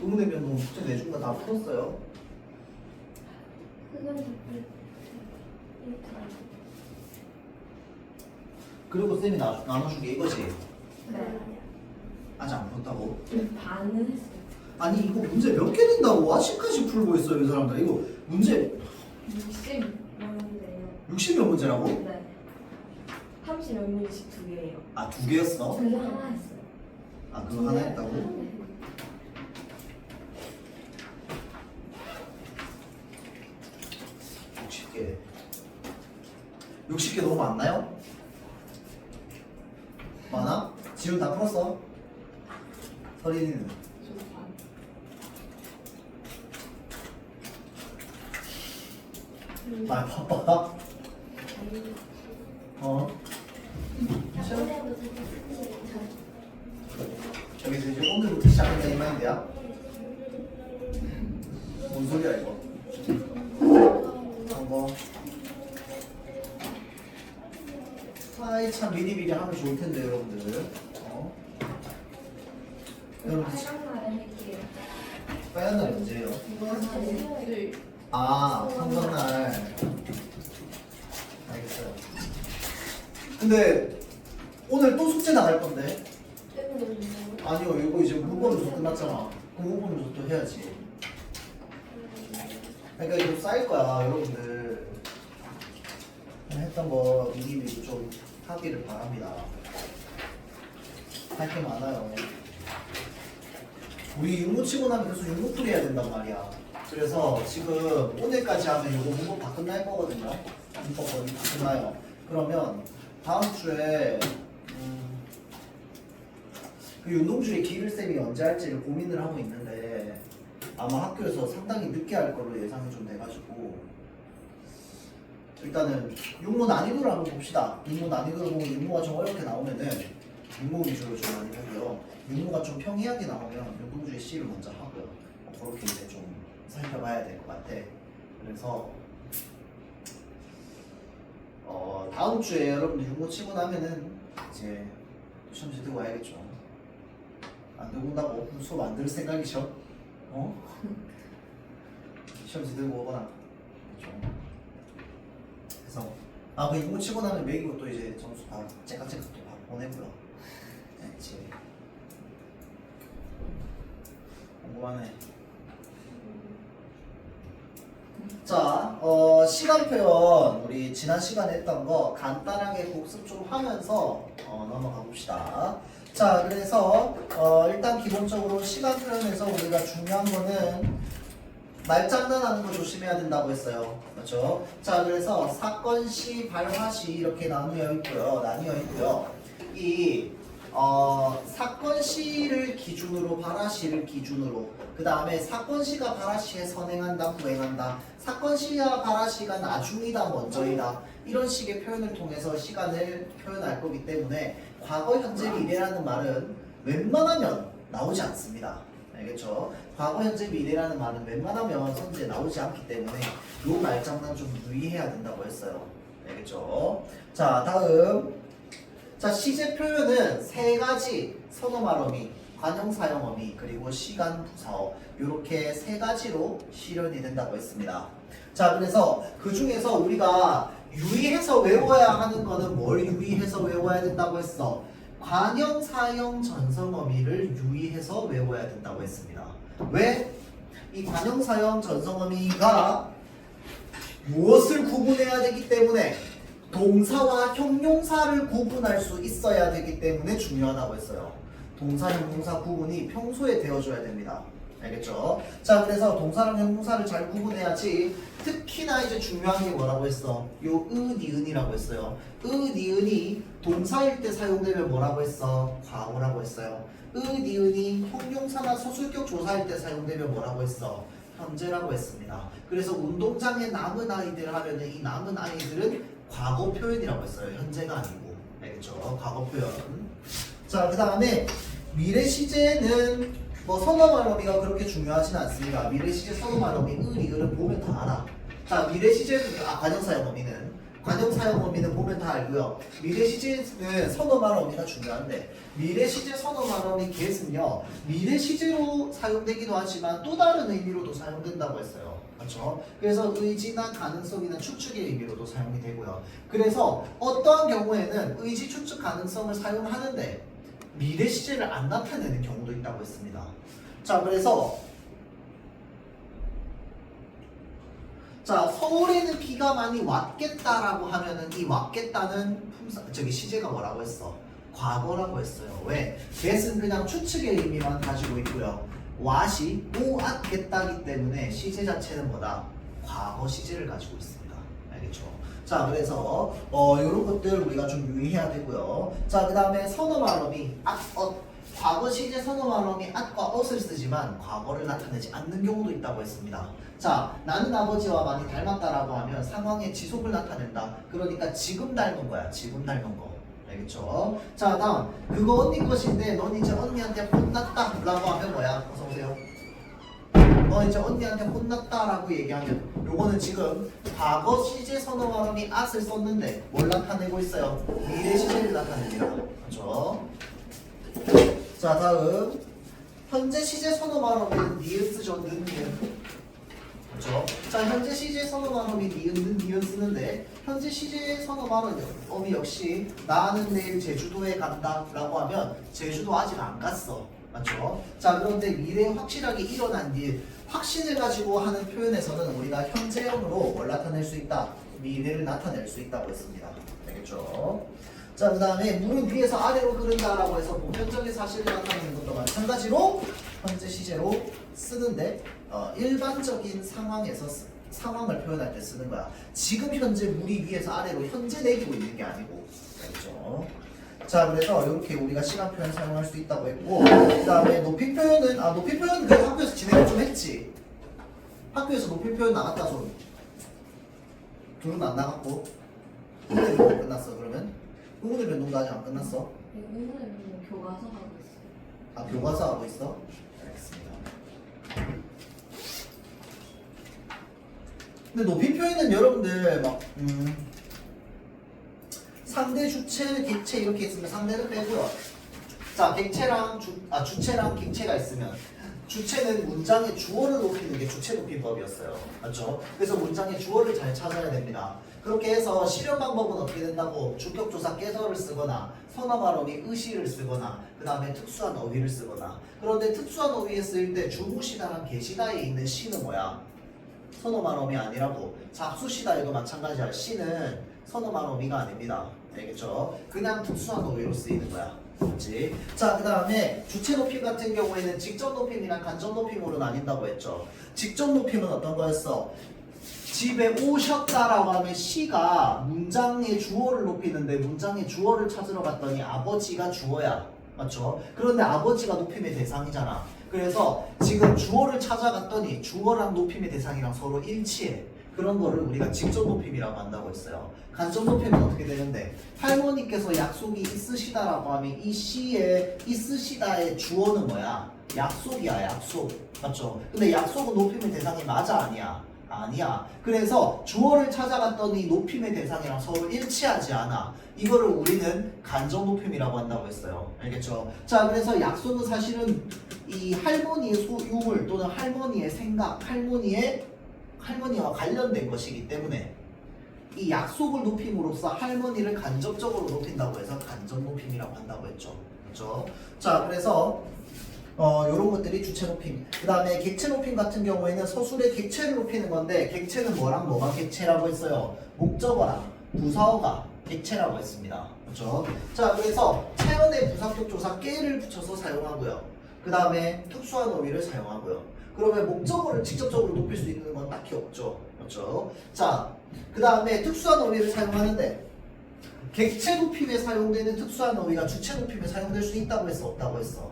의문의 변동 숙제 내준 거 다 풀었어요. 그리고 쌤이 나눠주게 이거지. 네. 아직 안 풀었다고? 반은 했어요. 아니 이거 문제 몇 개 낸다고 아직까지 풀고 있어요 이 사람들. 이거 문제 60명인데요. 60몇 문제라고? 네. 30몇 문제씩 2개예요. 아 2개였어? 그거 하나 했어요. 아 그거 하나 했다고? 네. 60개 60개 너무 많나요? 많아? 지금 다 풀었어? 서린이는? 좀 반. 아 바빠? 어? 저기서 이제 오늘부터 시작한다 이 말인데야? 뭔 소리야 이거? 한번 아이 참 미리미리 하면 좋을 텐데 여러분들. 여러분 빨간 날에 할게요. 빨간 날이 언제예요? 토요일. 아 성탄날. 알겠어요. 근데 오늘 또 숙제 나갈 건데? 아니요 이거 이제 문법에서 끝났잖아. 그럼 문법에서 또 해야지. 그러니까 이거 쌓일 거야 여러분들. 했던 거 미리미리 좀 하기를 바랍니다. 할 게 많아요. 우리 육무 치고 나면 계속 육무풀이 해야 된단 말이야. 그래서 지금 오늘까지 하면 이거 문법 다 끝날 거거든요. 문법 거의 다 끝나요. 그러면 다음 주에 그 운동주의 기일쌤이 언제 할지를 고민을 하고 있는데 아마 학교에서 상당히 늦게 할 걸로 예상이 좀 돼가지고 일단은 육모 난이도를 한번 봅시다. 육모 난이도를 보고 육모가 좀 어렵게 나오면은 육모 위주로 좀 많이 하고요. 육모가 좀 평이하게 나오면 운동주의 C를 먼저 하고요. 그렇게 이제 좀 살펴봐야 될 것 같아. 그래서 다음 주에 여러분들 육모 치고 나면은 이제 시험지 들고 와야겠죠. 안 들고 온다고 수업 안 들을 생각이죠? 시험지 들고 오거나. 그렇죠. 그래서 그 육모 치고 나면 매기고 또 이제 점수 다 째깍째깍 또 보내고요. 네, 이제 궁금하네. 자, 시간 표현 우리 지난 시간에 했던 거 간단하게 복습 좀 하면서 넘어가 봅시다. 자, 그래서 일단 기본적으로 시간 표현에서 우리가 중요한 거는 말장난하는 거 조심해야 된다고 했어요. 그렇죠? 자, 그래서 사건시, 발화시 이렇게 나뉘어 있고요. 이 사건시를 기준으로 발화시를 기준으로 그 다음에 사건시가 발화시에 선행한다, 후행한다. 사건시와 발화시가 나중이다, 먼저이다. 이런 식의 표현을 통해서 시간을 표현할 거기 때문에 과거, 현재, 미래라는 말은 웬만하면 나오지 않습니다. 알겠죠? 과거, 현재, 미래라는 말은 웬만하면 선지에 나오지 않기 때문에 요 말장난 좀 유의해야 된다고 했어요. 알겠죠? 자, 다음. 자, 시제 표현은 세 가지 선어말 어미, 관형사형 어미, 그리고 시간 부사어 이렇게 세 가지로 실현이 된다고 했습니다. 자, 그래서 그 중에서 우리가 유의해서 외워야 하는 거는 뭘 유의해서 외워야 된다고 했어? 관형사형 전성어미를 유의해서 외워야 된다고 했습니다. 왜? 이 관형사형 전성어미가 무엇을 구분해야 되기 때문에 동사와 형용사를 구분할 수 있어야 되기 때문에 중요하다고 했어요. 동사, 형용사 구분이 평소에 되어줘야 됩니다. 알겠죠? 자, 그래서 동사랑 형용사를 잘 구분해야지. 특히나 이제 중요한 게 뭐라고 했어? 요 니은이라고 했어요. 니은이 동사일 때 사용되면 뭐라고 했어? 과거라고 했어요. 니은이 형용사나 서술격 조사일 때 사용되면 뭐라고 했어? 현재라고 했습니다. 그래서 운동장에 남은 아이들 하면은 이 남은 아이들은 과거 표현이라고 했어요. 현재가 아니고. 알겠죠? 과거 표현. 자, 그 다음에 미래 시제는 뭐 선어말 어미가 그렇게 중요하진 않습니다. 미래 시제 선어말 어미, 리을은 보면 다 알아. 자, 미래 시제는 관형사형 어미는 관용 사용 의미는 보면 다 알고요. 미래 시제는 선어말 의미가 중요한데 미래 시제 선어말 의미 get은요 미래 시제로 사용되기도 하지만 또 다른 의미로도 사용된다고 했어요. 그렇죠? 그래서 의지나 가능성이나 추측의 의미로도 사용이 되고요. 그래서 어떠한 경우에는 의지 추측 가능성을 사용하는데 미래 시제를 안 나타내는 경우도 있다고 했습니다. 자, 그래서 자, 서울에는 비가 많이 왔겠다라고 하면은 이 왔겠다는 시제가 뭐라고 했어? 과거라고 했어요. 왜? get은 그냥 추측의 의미만 가지고 있고요. what이 오았겠다기 때문에 시제 자체는 뭐다? 과거 시제를 가지고 있습니다. 알겠죠? 자, 그래서 이런 것들 우리가 좀 유의해야 되고요. 자, 그 다음에 선어말 의미 과거 시제 선어말 의미 at과 ot을 쓰지만 과거를 나타내지 않는 경우도 있다고 했습니다. 자, 나는 아버지와 많이 닮았다라고 하면 상황의 지속을 나타낸다. 그러니까 지금 닮은 거야. 지금 닮은 거. 알겠죠? 자, 다음 그거 언니 것인데 넌 이제 언니한테 혼났다 라고 하면 뭐야? 어서오세요. 너 이제 언니한테 혼났다라고 얘기하면 요거는 지금 과거 시제 선어말 의미 at을 썼는데 뭘 나타내고 있어요? 미래 시제를 나타냅니다. 그렇죠? 자, 다음 현재 시제 선어말 의미는 니은스죠. 는 니은. 그렇죠? 자, 현재 시제 선어말 의미 니은 니은 쓰는데 현재 시제 선어말 의미 역시 나는 내일 제주도에 간다 라고 하면 제주도 아직 안 갔어. 맞죠? 자, 그런데 미래에 확실하게 일어난 일 확신을 가지고 하는 표현에서는 우리가 현재형으로 뭘 나타낼 수 있다? 미래를 나타낼 수 있다고 했습니다. 알겠죠? 자, 그 다음에 물은 위에서 아래로 흐른다라고 해서 보편적인 사실을 나타내는 것도 마찬가지로 현재 시제로 쓰는데 일반적인 상황에서 상황을 표현할 때 쓰는 거야. 지금 현재 물이 위에서 아래로 현재 내리고 있는 게 아니고. 알겠죠? 자, 그래서 이렇게 우리가 시간 표현 사용할 수 있다고 했고, 그 다음에 높이 표현은 높이 표현은 그래도 학교에서 진행을 좀 했지. 학교에서 높이 표현 나갔다 손. 둘은 안 나갔고. 오늘은 뭐 끝났어 그러면? 오늘 운동도 아직 안 끝났어? 오늘은 교과서 하고 있어요. 아, 교과서 하고 있어? 알겠습니다. 근데 높이 표현은 여러분들 막 상대, 주체, 객체 이렇게 있으면 상대는 빼고요. 자, 객체랑 주체랑 객체가 있으면 주체는 문장의 주어를 높이는 게 주체 높이법이었어요. 맞죠? 그래서 문장의 주어를 잘 찾아야 됩니다. 그렇게 해서 실현 방법은 어떻게 된다고? 주격조사 깨서를 쓰거나 선어말 어휘 의시를 쓰거나 그 다음에 특수한 어휘를 쓰거나. 그런데 특수한 어휘에 쓰일 때 주무시다랑 계시다에 있는 시는 뭐야? 선어말 어휘 아니라고. 잡수시다에도 마찬가지야. 시는 선어말 어휘가 아닙니다. 알겠죠? 그냥 특수한 어휘로 쓰이는 거야. 그렇지? 자, 그 다음에 주체 높임 같은 경우에는 직접 높임이랑 간접 높임으로 나뉜다고 했죠. 직접 높임은 어떤 거였어? 집에 오셨다라고 하면 시가 문장의 주어를 높이는데 문장의 주어를 찾으러 갔더니 아버지가 주어야. 맞죠? 그런데 아버지가 높임의 대상이잖아. 그래서 지금 주어를 찾아갔더니 주어랑 높임의 대상이랑 서로 일치해. 그런 거를 우리가 직접 높임이라고 한다고 했어요. 간접 높임은 어떻게 되는데 할머니께서 약속이 있으시다라고 하면 이 시에 있으시다의 주어는 뭐야? 약속이야. 약속. 맞죠? 근데 약속은 높임의 대상이 맞아 아니야? 아니야. 그래서 주어를 찾아갔더니 높임의 대상이랑 서로 일치하지 않아. 이거를 우리는 간접 높임이라고 한다고 했어요. 알겠죠? 자, 그래서 약속은 사실은 이 할머니의 유물 또는 할머니의 생각, 할머니와 관련된 것이기 때문에 이 약속을 높임으로써 할머니를 간접적으로 높인다고 해서 간접 높임이라고 한다고 했죠. 그렇죠? 자, 그래서 요런 것들이 주체 높임. 그 다음에 객체 높임 같은 경우에는 서술의 객체를 높이는 건데 객체는 뭐랑 뭐가 객체라고 했어요? 목적어랑 부사어가 객체라고 했습니다. 그렇죠? 자, 그래서 차연의 부사격 조사 깨를 붙여서 사용하고요. 그 다음에 특수한 어휘를 사용하고요. 그러면 목적어를 직접적으로 높일 수 있는 건 딱히 없죠. 그렇죠? 자, 그 다음에 특수한 어휘를 사용하는데 객체 높임에 사용되는 특수한 어휘가 주체 높임에 사용될 수 있다고 했어? 없다고 했어?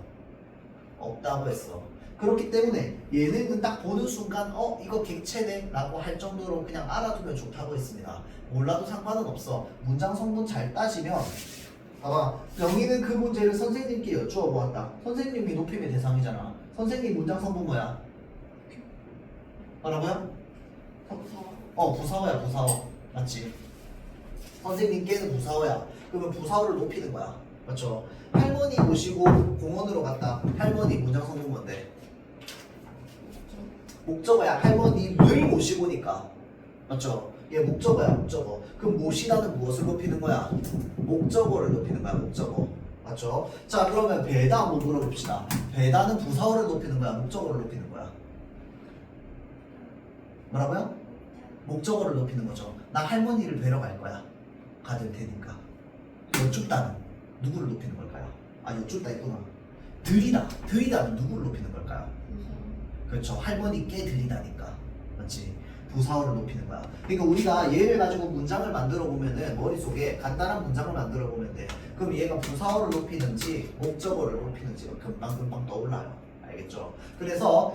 없다고 했어. 그렇기 때문에 얘네는 딱 보는 순간 이거 객체네 라고 할 정도로 그냥 알아두면 좋다고 했습니다. 몰라도 상관은 없어. 문장 성분 잘 따지면 봐봐. 영희는 그 문제를 선생님께 여쭈어 보았다. 선생님이 높임의 대상이잖아. 선생님 문장 성분 뭐야? 뭐라고요? 부사어야. 부사어. 맞지? 선생님께는 부사어야. 그러면 부사어를 높이는 거야. 맞죠? 할머니 모시고 공원으로 갔다. 할머니 문장 성분 뭔데? 목적어야. 할머니를 모시고니까. 맞죠? 얘 목적어야, 목적어. 그럼 모시다는 무엇을 높이는 거야? 목적어를 높이는 거야, 목적어. 맞죠? 자, 그러면 배다 한번 물어봅시다. 배다는 부사어를 높이는 거야, 목적어를 높이는 거야? 뭐라고요? 목적어를 높이는 거죠. 나 할머니를 뵈러 갈 거야. 가될 테니까. 여쭙다는 누구를 높이는 걸까요? 아, 여쭙다 있구나. 들이다. 들이다는 누구를 높이는 걸까요? 그렇죠. 할머니께 들리다니까. 맞지? 부사어를 높이는 거야. 그러니까 우리가 얘를 가지고 문장을 만들어 보면은 머릿속에 간단한 문장을 만들어 보면 돼. 그럼 얘가 부사어를 높이는지 목적어를 높이는지 금방금방 떠올라요. 알겠죠? 그래서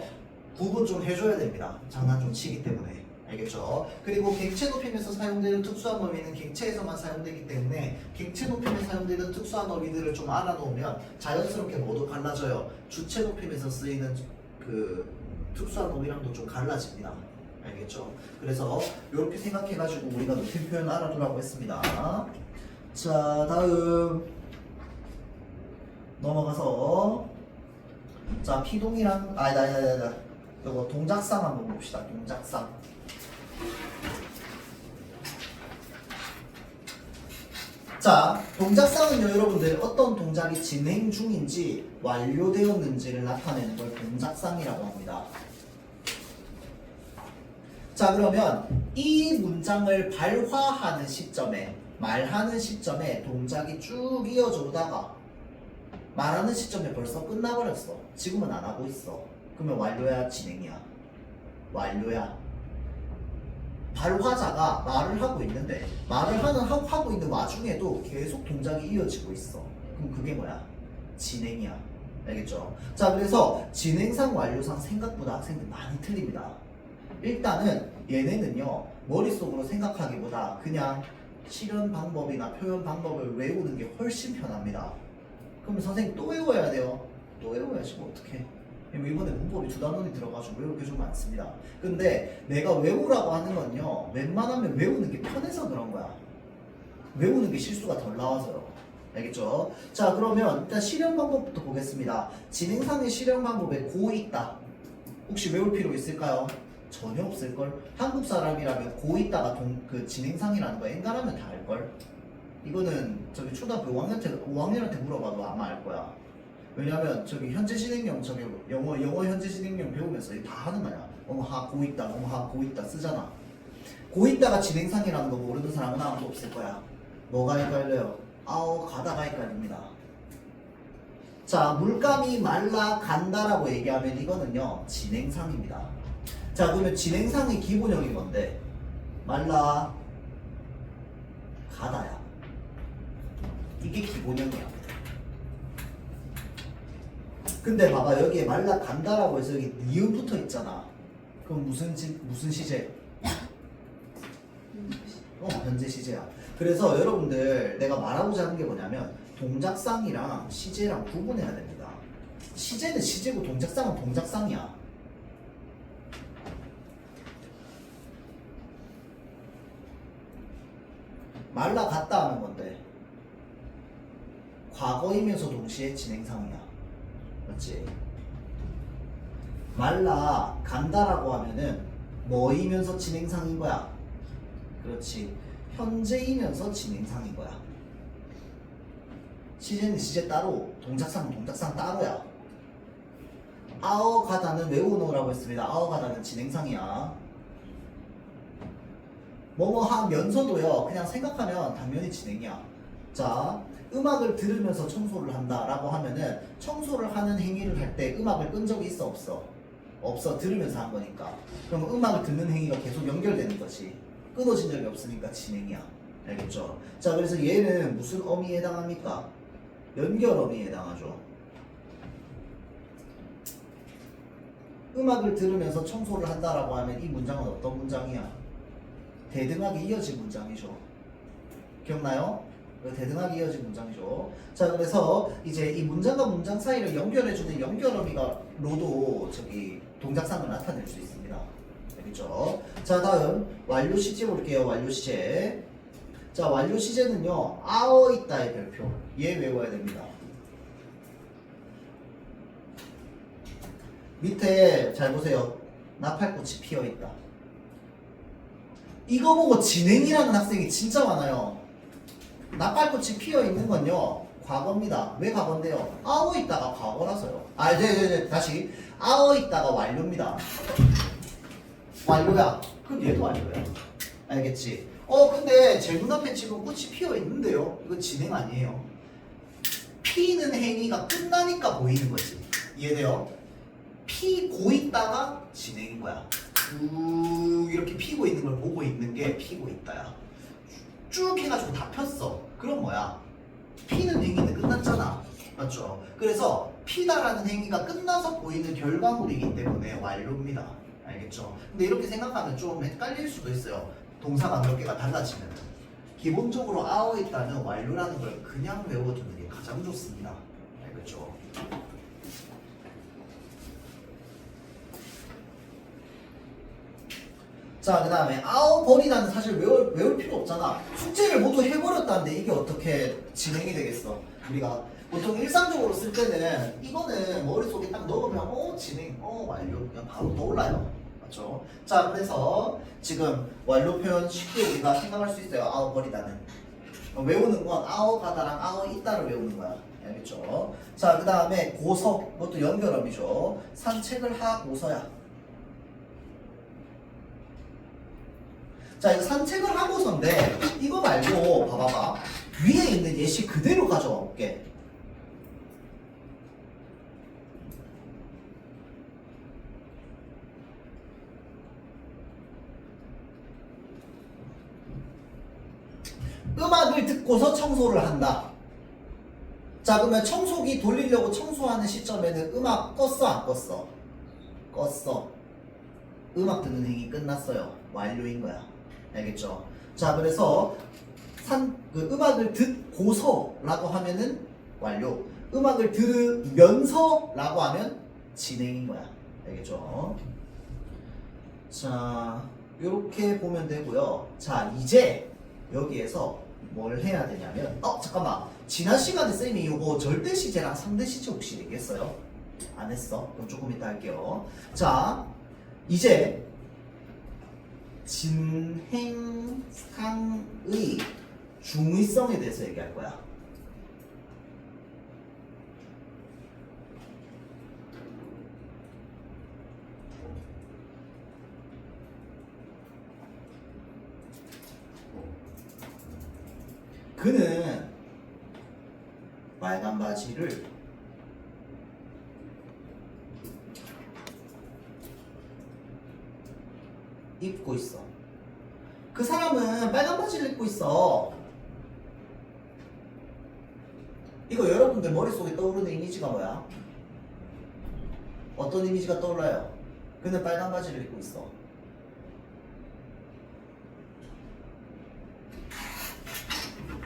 구분 좀 해줘야 됩니다. 장난 좀 치기 때문에. 알겠죠? 그리고 객체 높임에서 사용되는 특수한 어휘는 객체에서만 사용되기 때문에 객체 높임에 사용되는 특수한 어휘들을 좀 알아놓으면 자연스럽게 모두 갈라져요. 주체 높임에서 쓰이는 그 특수한 어휘랑도 좀 갈라집니다. 알겠죠? 그래서 이렇게 생각해가지고 우리가 높임 표현 알아두라고 했습니다. 자, 다음 넘어가서 자, 피동이랑 이거 동작상 한번 봅시다. 동작상. 자, 동작상은요, 여러분들 어떤 동작이 진행 중인지 완료되었는지를 나타내는 걸 동작상이라고 합니다. 자, 그러면 이 문장을 발화하는 시점에, 말하는 시점에 동작이 쭉 이어져 오다가 말하는 시점에 벌써 끝나버렸어. 지금은 안 하고 있어. 그러면 완료야, 진행이야? 완료야. 발화자가 말을 하고 있는데 말을 하고 있는 와중에도 계속 동작이 이어지고 있어. 그럼 그게 뭐야? 진행이야. 알겠죠? 자, 그래서 진행상 완료상 생각보다 학생들 많이 틀립니다. 일단은 얘네는요, 머릿속으로 생각하기보다 그냥 실현 방법이나 표현 방법을 외우는 게 훨씬 편합니다. 그러면 선생님 또 외워야 돼요. 또 외워야지 뭐 어떡해. 이번에 문법이 두 단원이 들어가지고 외울 게 좀 많습니다. 근데 내가 외우라고 하는 건요, 웬만하면 외우는 게 편해서 그런 거야. 외우는 게 실수가 덜 나와서요. 알겠죠? 자, 그러면 일단 실현 방법부터 보겠습니다. 진행상의 실현 방법에 고 있다. 혹시 외울 필요 있을까요? 전혀 없을걸? 한국 사람이라면 고 있다가 그 진행상이라는 거 엔간하면 다 알걸? 이거는 저기 초등학교 5학년한테 물어봐도 아마 알 거야. 왜냐면 저기 현재 진행형 저기 영어 현재 진행형 배우면서 다 하는 거야. 어머하 고 있다, 어머하 고 있다 쓰잖아. 고 있다가 진행상이라는 거 모르는 사람은 아무도 없을 거야. 뭐가 헷갈려요? 아우, 가다가 헷갈립니다. 자, 물감이 말라 간다라고 얘기하면 이거는요, 진행상입니다. 자, 그러면 진행상의 기본형이 뭔데? 말라 가다야. 이게 기본형이야. 근데 봐봐, 여기에 말라 간다라고 해서 여기 니은 붙어 있잖아. 그럼 무슨 시제? 현재 시제야. 그래서 여러분들 내가 말하고자 하는 게 뭐냐면 동작상이랑 시제랑 구분해야 됩니다. 시제는 시제고 동작상은 동작상이야. 말라 갔다 하는 건데 과거이면서 동시에 진행상이야. 맞지? 말라 간다라고 하면은 뭐이면서 진행상인 거야? 그렇지. 현재이면서 진행상인 거야. 시제는 시제 따로, 동작상은 동작상 따로야. 아어 가다는 외워놓으라고 했습니다. 아어 가다는 진행상이야. 뭐뭐 하면서도요, 그냥 생각하면 당연히 진행이야. 자, 음악을 들으면서 청소를 한다라고 하면은 청소를 하는 행위를 할 때 음악을 끈 적이 있어 없어? 없어. 들으면서 한 거니까. 그럼 음악을 듣는 행위가 계속 연결되는 거지. 끊어진 적이 없으니까 진행이야. 알겠죠? 자, 그래서 얘는 무슨 어미에 해당합니까? 연결 어미에 해당하죠. 음악을 들으면서 청소를 한다라고 하면 이 문장은 어떤 문장이야? 대등하게 이어진 문장이죠. 기억나요? 대등하게 이어진 문장이죠. 자, 그래서 이제 이 문장과 문장 사이를 연결해주는 연결어미가로도 저기 동작상을 나타낼 수 있습니다. 알겠죠? 자, 다음 완료 시제 볼게요. 완료 시제. 자, 완료 시제는요. 아어 있다의 별표. 얘 외워야 됩니다. 밑에 잘 보세요. 나팔꽃이 피어있다. 이거 보고 진행이라는 학생이 진짜 많아요. 나팔꽃이 피어있는 건요. 과거입니다. 왜 과거인데요? 아어 있다가 과거라서요. 네. 다시. 아어 있다가 완료입니다. 완료야. 그럼 얘도 완료야. 알겠지? 근데 제 눈앞에 지금 꽃이 피어있는데요. 이거 진행 아니에요. 피는 행위가 끝나니까 보이는 거지. 이해돼요? 피고 있다가 진행인 거야. 쭉 이렇게 피고 있는 걸 보고 있는 게 피고 있다야. 쭉 해가지고 다 폈어. 그럼 뭐야? 피는 행위는 끝났잖아. 맞죠? 그래서 피다라는 행위가 끝나서 보이는 결과물이기 때문에 완료입니다. 알겠죠? 근데 이렇게 생각하면 좀 헷갈릴 수도 있어요. 동사가 몇 개가 달라지면. 기본적으로 아어 있다는 완료라는 걸 그냥 외워두는 게 가장 좋습니다. 알겠죠? 자, 그 다음에 아웃 버리다는 사실 외울 필요 없잖아. 숙제를 모두 해버렸다는데 이게 어떻게 진행이 되겠어? 우리가 보통 일상적으로 쓸 때는 이거는 머릿속에 딱 넣으면 진행, 완료 그냥 바로 떠올라요. 맞죠? 자, 그래서 지금 완료 표현 쉽게 우리가 생각할 수 있어요. 아웃 버리다는. 외우는 건 아웃 가다랑 아웃 있다를 외우는 거야. 알겠죠? 자, 그 다음에 고서, 그것도 연결어이죠. 산책을 하고서야. 자, 이거 산책을 하고서인데 이거 말고 봐봐봐. 위에 있는 예시 그대로 가져와 볼게. 음악을 듣고서 청소를 한다. 자, 그러면 청소기 돌리려고 청소하는 시점에는 음악 껐어 안 껐어? 껐어. 음악 듣는 행위 끝났어요. 완료인 거야. 알겠죠? 자, 그래서 그 음악을 듣고서라고 하면은 완료. 음악을 들으면서라고 하면 진행인 거야. 알겠죠? 자, 이렇게 보면 되고요. 자, 이제 여기에서 뭘 해야 되냐면, 잠깐만. 지난 시간에 쌤이 이거 절대 시제랑 상대 시제 혹시 얘기했어요? 안 했어? 그럼 조금 이따 할게요. 자, 이제 진행상의 중의성에 대해서 얘기할 거야. 그는 빨간 바지를 입고 있어. 그 사람은 빨간 바지를 입고 있어. 이거 여러분들 머릿속에 떠오르는 이미지가 뭐야? 어떤 이미지가 떠올라요? 그는 빨간 바지를 입고 있어.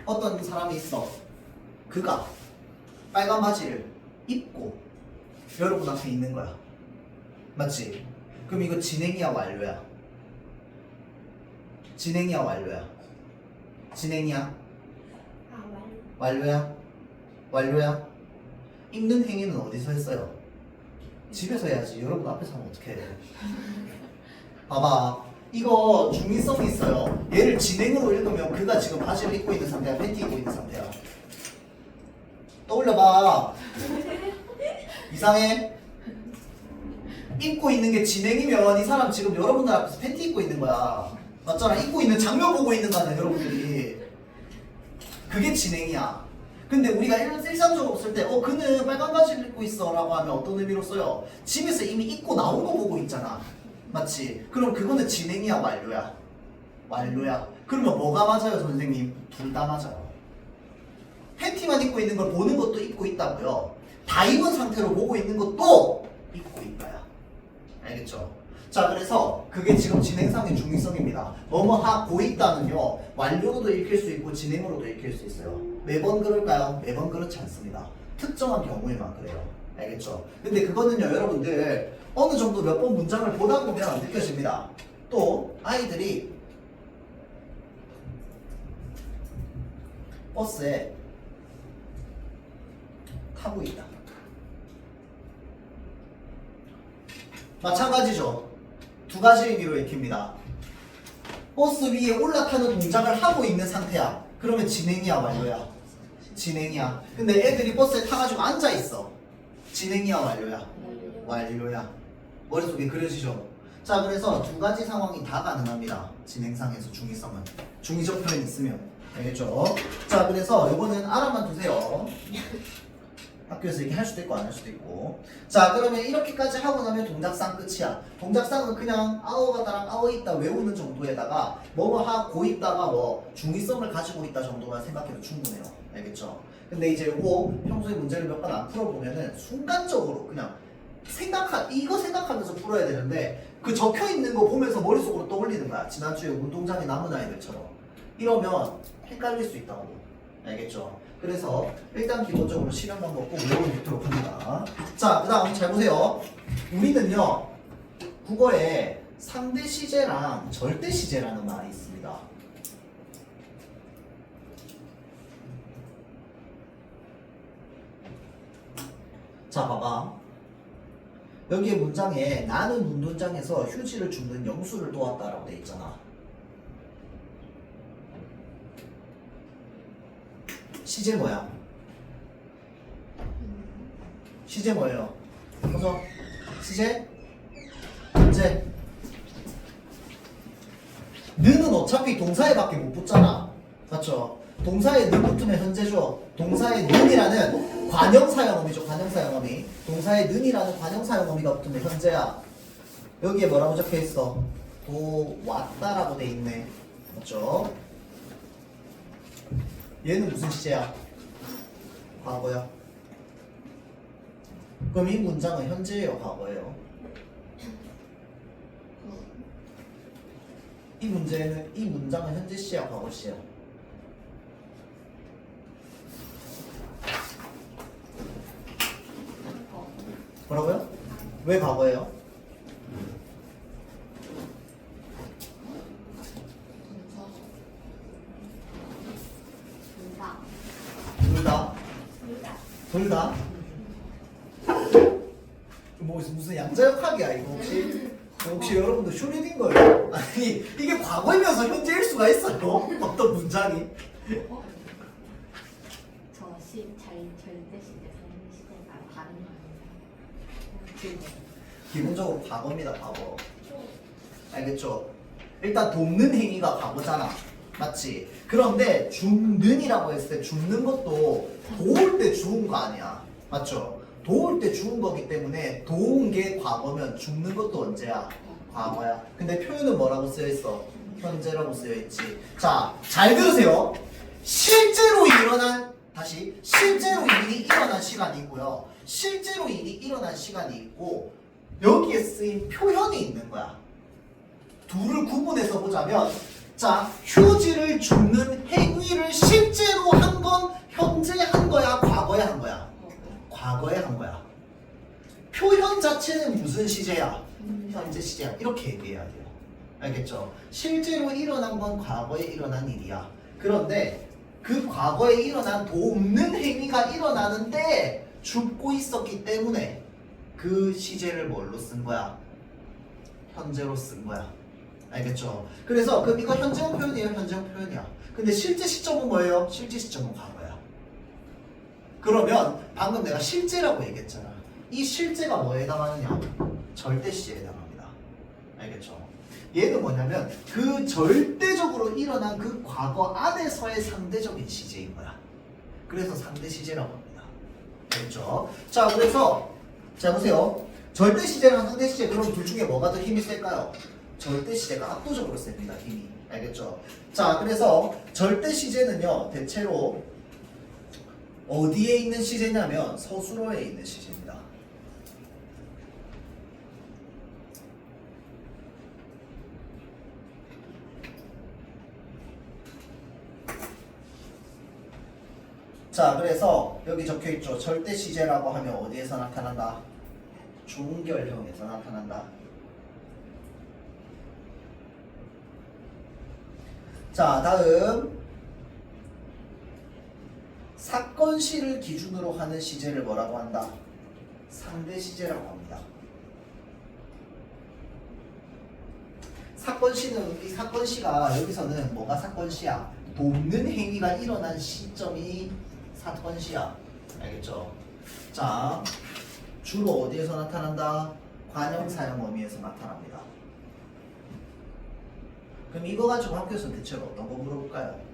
어떤 사람이 있어. 그가 빨간 바지를 입고 여러분 앞에 있는 거야. 맞지? 그럼 이거 진행이야 완료야? 진행이야 완료야? 진행이야? 완료야? 완료야? 입는 행위는 어디서 했어요? 집에서 해야지. 여러분 앞에서 하면 어떡해. 봐봐. 이거 중의성이 있어요. 얘를 진행으로 읽으면 그가 지금 바지를 입고 있는 상태야. 팬티 입고 있는 상태야. 떠올려봐. 이상해? 입고 있는 게 진행이면 이 사람 지금 여러분들 앞에서 팬티 입고 있는 거야. 맞잖아. 입고 있는 장면 보고 있는 거 아니야, 여러분들이. 그게 진행이야. 근데 우리가 일상적으로 쓸 때 그는 빨간 바지를 입고 있어 라고 하면 어떤 의미로 써요? 집에서 이미 입고 나온 거 보고 있잖아. 맞지? 그럼 그거는 진행이야 완료야? 완료야. 그러면 뭐가 맞아요 선생님? 둘 다 맞아요. 팬티만 입고 있는 걸 보는 것도 입고 있다고요. 다 입은 상태로 보고 있는 것도 입고 있다야. 알겠죠? 자, 그래서 그게 지금 진행상의 중의성입니다. 뭐뭐 하고 있다는요 완료로도 읽힐 수 있고 진행으로도 읽힐 수 있어요. 매번 그럴까요? 매번 그렇지 않습니다. 특정한 경우에만 그래요. 알겠죠? 근데 그거는요 여러분들 어느 정도 몇 번 문장을 보다 보면 느껴집니다. 또 아이들이 버스에 타고 있다. 마찬가지죠. 두 가지 의미로 읽힙니다. 버스 위에 올라타는 동작을 하고 있는 상태야. 그러면 진행이야, 완료야? 진행이야. 근데 애들이 버스에 타가지고 앉아있어. 진행이야, 완료야? 완료야. 머릿속에 그려지죠? 자, 그래서 두 가지 상황이 다 가능합니다. 진행상에서 중의성은. 중의적 표현이 있으면. 알겠죠? 자, 그래서 이거는 알아만 두세요. 학교에서 이렇게 할 수도 있고 안 할 수도 있고. 자, 그러면 이렇게까지 하고 나면 동작상 끝이야. 동작상은 그냥 아오가다랑 아오 있다 외우는 정도에다가 뭐뭐 하고 있다가 뭐 중의성을 가지고 있다 정도만 생각해도 충분해요. 알겠죠? 근데 이제 이거 평소에 문제를 몇 번 안 풀어보면은 순간적으로 그냥 이거 생각하면서 풀어야 되는데 그 적혀 있는 거 보면서 머릿속으로 떠올리는 거야. 지난주에 운동장에 남은 아이들처럼. 이러면 헷갈릴 수 있다고. 알겠죠? 그래서 일단 기본적으로 실현 방법 꼭 외워놓도록 합니다. 자, 그 다음 잘 보세요. 우리는요 국어에 상대 시제랑 절대 시제라는 말이 있습니다. 자, 봐봐. 여기에 문장에 나는 운동장에서 휴지를 줍는 영수를 도왔다라고 돼 있잖아. 시제 뭐야? 시제 뭐예요? 보소. 시제? 현재. 는은 어차피 동사에 밖에 못 붙잖아. 맞죠? 동사에 는 붙으면 현재죠. 동사에 는이라는 관형사형어미죠. 관형사형어미. 동사에 는이라는 관형사형어미가 붙으면 현재야. 여기에 뭐라고 적혀있어? 도왔다라고 돼 있네. 맞죠? 얘는 무슨 시제야? 과거야. 그럼 이 문장은 현재예요, 과거예요? 이 문장은 현재 시야, 과거 시야? 뭐라고요? 왜 과거예요? 둘 다? 뭐 무슨 양자역학이야 이거 혹시 여러분들 슈리딩거예요? 아니 이게 과거이면서 현재일 수가 있어요? 어떤 문장이? 절대 시대, 상대 시대가 다른 거 아니에요? 기본적으로 과거입니다, 과거. 알겠죠? 일단 돕는 행위가 과거잖아. 맞지? 그런데 줍는이라고 했을 때 줍는 것도 도울 때 주운 거 아니야. 맞죠? 도울 때 주운 거기 때문에 도운 게 과거면 줍는 것도 언제야? 과거야. 근데 표현은 뭐라고 쓰여있어? 현재라고 쓰여있지. 자, 잘 들으세요. 실제로 일이 일어난 시간이 있고요. 실제로 일이 일어난 시간이 있고 여기에 쓰인 표현이 있는 거야. 둘을 구분해서 보자면 자, 휴지를 줍는 행위를 실제로 한 건 현재 한 거야, 과거에 한 거야? 과거에 한 거야. 표현 자체는 무슨 시제야? 현재 시제야. 이렇게 얘기해야 돼요. 알겠죠? 실제로 일어난 건 과거에 일어난 일이야. 그런데 그 과거에 일어난 돕는 행위가 일어나는데 줍고 있었기 때문에 그 시제를 뭘로 쓴 거야? 현재로 쓴 거야. 알겠죠? 그래서 그럼 이거 현재형 표현이에요? 현재형 표현이야. 근데 실제 시점은 뭐예요? 실제 시점은 과거야. 그러면 방금 내가 실제라고 얘기했잖아. 이 실제가 뭐에 해당하느냐? 절대 시제에 해당합니다. 알겠죠? 얘는 뭐냐면 그 절대적으로 일어난 그 과거 안에서의 상대적인 시제인 거야. 그래서 상대 시제라고 합니다. 알겠죠? 자, 그래서 자 보세요. 절대 시제랑 상대 시제 그럼 둘 중에 뭐가 더 힘이 셀까요? 절대 시제가 압도적으로 셉니다. 힘이. 알겠죠? 자, 그래서 절대 시제는요 대체로 어디에 있는 시제냐면 서술어에 있는 시제입니다. 자, 그래서 여기 적혀있죠. 절대 시제라고 하면 어디에서 나타난다? 종결형에서 나타난다. 자, 다음 사건시를 기준으로 하는 시제를 뭐라고 한다? 상대시제라고 합니다. 사건시는 이 사건시가 여기서는 뭐가 사건시야? 돕는 행위가 일어난 시점이 사건시야. 알겠죠? 자, 주로 어디에서 나타난다? 관형 사용 의미에서 나타납니다. 그럼 이거 가지고 학교에서 대체로 어떤 거 물어볼까요?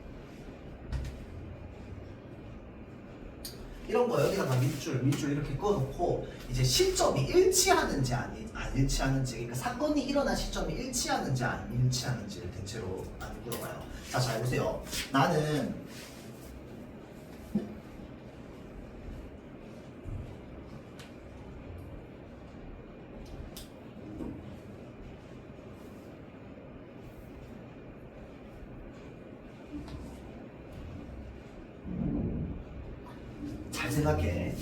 이런 거 여기다가 밑줄 이렇게 꺼놓고 이제 시점이 일치하는지 안 일치하는지, 그러니까 사건이 일어난 시점이 일치하는지 안 일치하는지를 대체로 많이 물어봐요. 자, 잘 보세요. 나는 잘 생각해.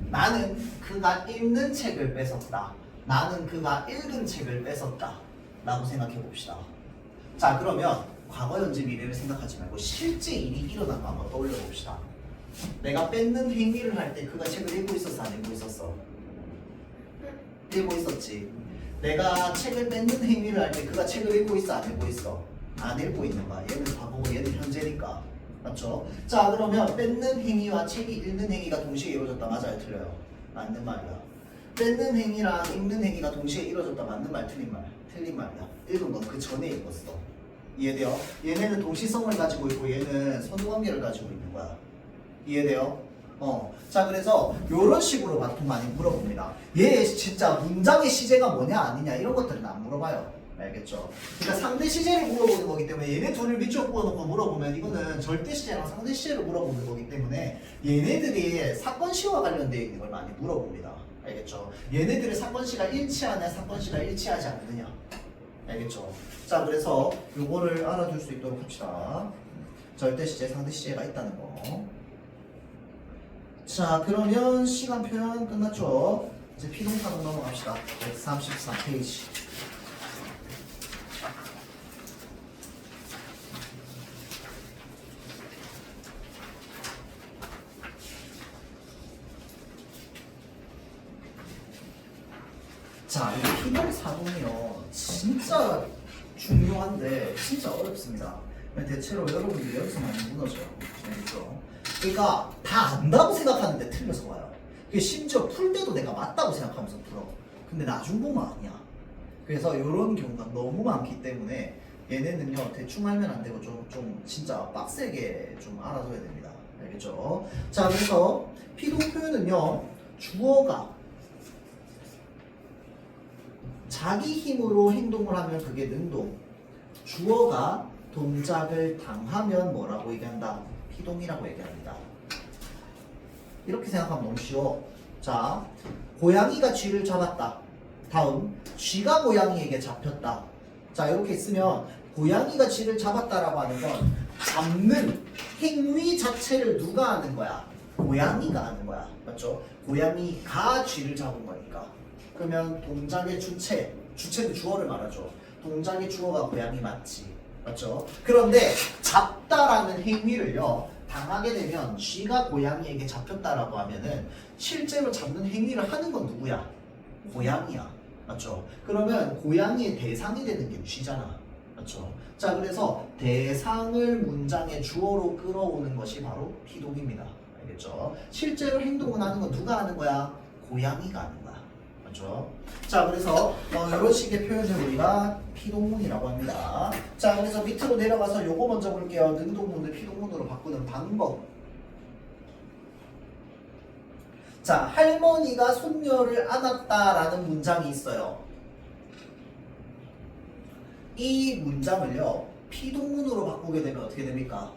나는 그가 읽는 책을 뺏었다. 나는 그가 읽은 책을 뺏었다. 라고 생각해 봅시다. 자, 그러면 과거, 현재, 미래를 생각하지 말고 실제 일이 일어난 거 한번 떠올려 봅시다. 내가 뺏는 행위를 할 때 그가 책을 읽고 있었어, 안 읽고 있었어? 읽고 있었지. 내가 책을 뺏는 행위를 할 때 그가 책을 읽고 있어, 안 읽고 있어? 안 읽고 있는 거야. 얘는 과거고 얘는 현재니까. 맞죠? 자, 그러면 뺏는 행위와 책이 읽는 행위가 동시에 이루어졌다. 맞아요? 틀려요? 맞는 말이야. 뺏는 행위랑 읽는 행위가 동시에 이루어졌다. 맞는 말? 틀린 말? 틀린 말이야. 읽은 건 그 전에 읽었어. 이해돼요? 얘네는 동시성을 가지고 있고 얘는 선후관계를 가지고 있는 거야. 이해돼요? 자, 그래서 이런 식으로 보통 많이 물어봅니다. 얘 진짜 문장의 시제가 뭐냐 아니냐 이런 것들은 안 물어봐요. 알겠죠? 그러니까 상대 시제를 물어보는 거기 때문에 얘네 둘을 밑줄 그어놓고 물어보면 이거는 절대 시제랑 상대 시제를 물어보는 거기 때문에 얘네들이 사건시와 관련되어 있는 걸 많이 물어봅니다. 알겠죠? 얘네들의 사건시가 일치하냐 사건시가 일치하지 않느냐. 알겠죠? 자, 그래서 요거를 알아둘 수 있도록 합시다. 절대 시제, 상대 시제가 있다는 거. 자, 그러면 시간 표현 끝났죠? 이제 피동사로 넘어갑시다. 133페이지. 자, 이 피동사동이요 진짜 중요한데 진짜 어렵습니다. 대체로 여러분들이 여기서 많이 무너져요. 알겠죠? 그러니까 다 안다고 생각하는데 틀려서 와요. 이게 심지어 풀 때도 내가 맞다고 생각하면서 풀어. 근데 나중 보면 아니야. 그래서 이런 경우가 너무 많기 때문에 얘네는요 대충 알면 안 되고 좀 진짜 빡세게 좀 알아둬야 됩니다. 알겠죠? 자, 그래서 피동 표현은요 주어가 자기 힘으로 행동을 하면 그게 능동. 주어가 동작을 당하면 뭐라고 얘기한다? 피동이라고 얘기합니다. 이렇게 생각하면 너무 쉬워. 자, 고양이가 쥐를 잡았다. 다음, 쥐가 고양이에게 잡혔다. 자, 이렇게 있으면 고양이가 쥐를 잡았다라고 하는 건 잡는 행위 자체를 누가 하는 거야? 고양이가 하는 거야. 맞죠? 고양이가 쥐를 잡은 거니까. 그러면 동작의 주체는 주어를 말하죠. 동작의 주어가 고양이 맞지. 맞죠? 그런데 잡다라는 행위를요 당하게 되면 쥐가 고양이에게 잡혔다라고 하면은 실제로 잡는 행위를 하는 건 누구야? 고양이야. 맞죠? 그러면 고양이의 대상이 되는 게 쥐잖아. 맞죠? 자, 그래서 대상을 문장의 주어로 끌어오는 것이 바로 피동입니다. 알겠죠? 실제로 행동을 하는 건 누가 하는 거야? 고양이가 하는 거야. 맞죠? 자, 그래서 이런 식의 표현을 우리가 피동문이라고 합니다. 자, 그래서 밑으로 내려가서 요거 먼저 볼게요. 능동문을 피동문으로 바꾸는 방법. 자, 할머니가 손녀를 안았다라는 문장이 있어요. 이 문장을요 피동문으로 바꾸게 되면 어떻게 됩니까?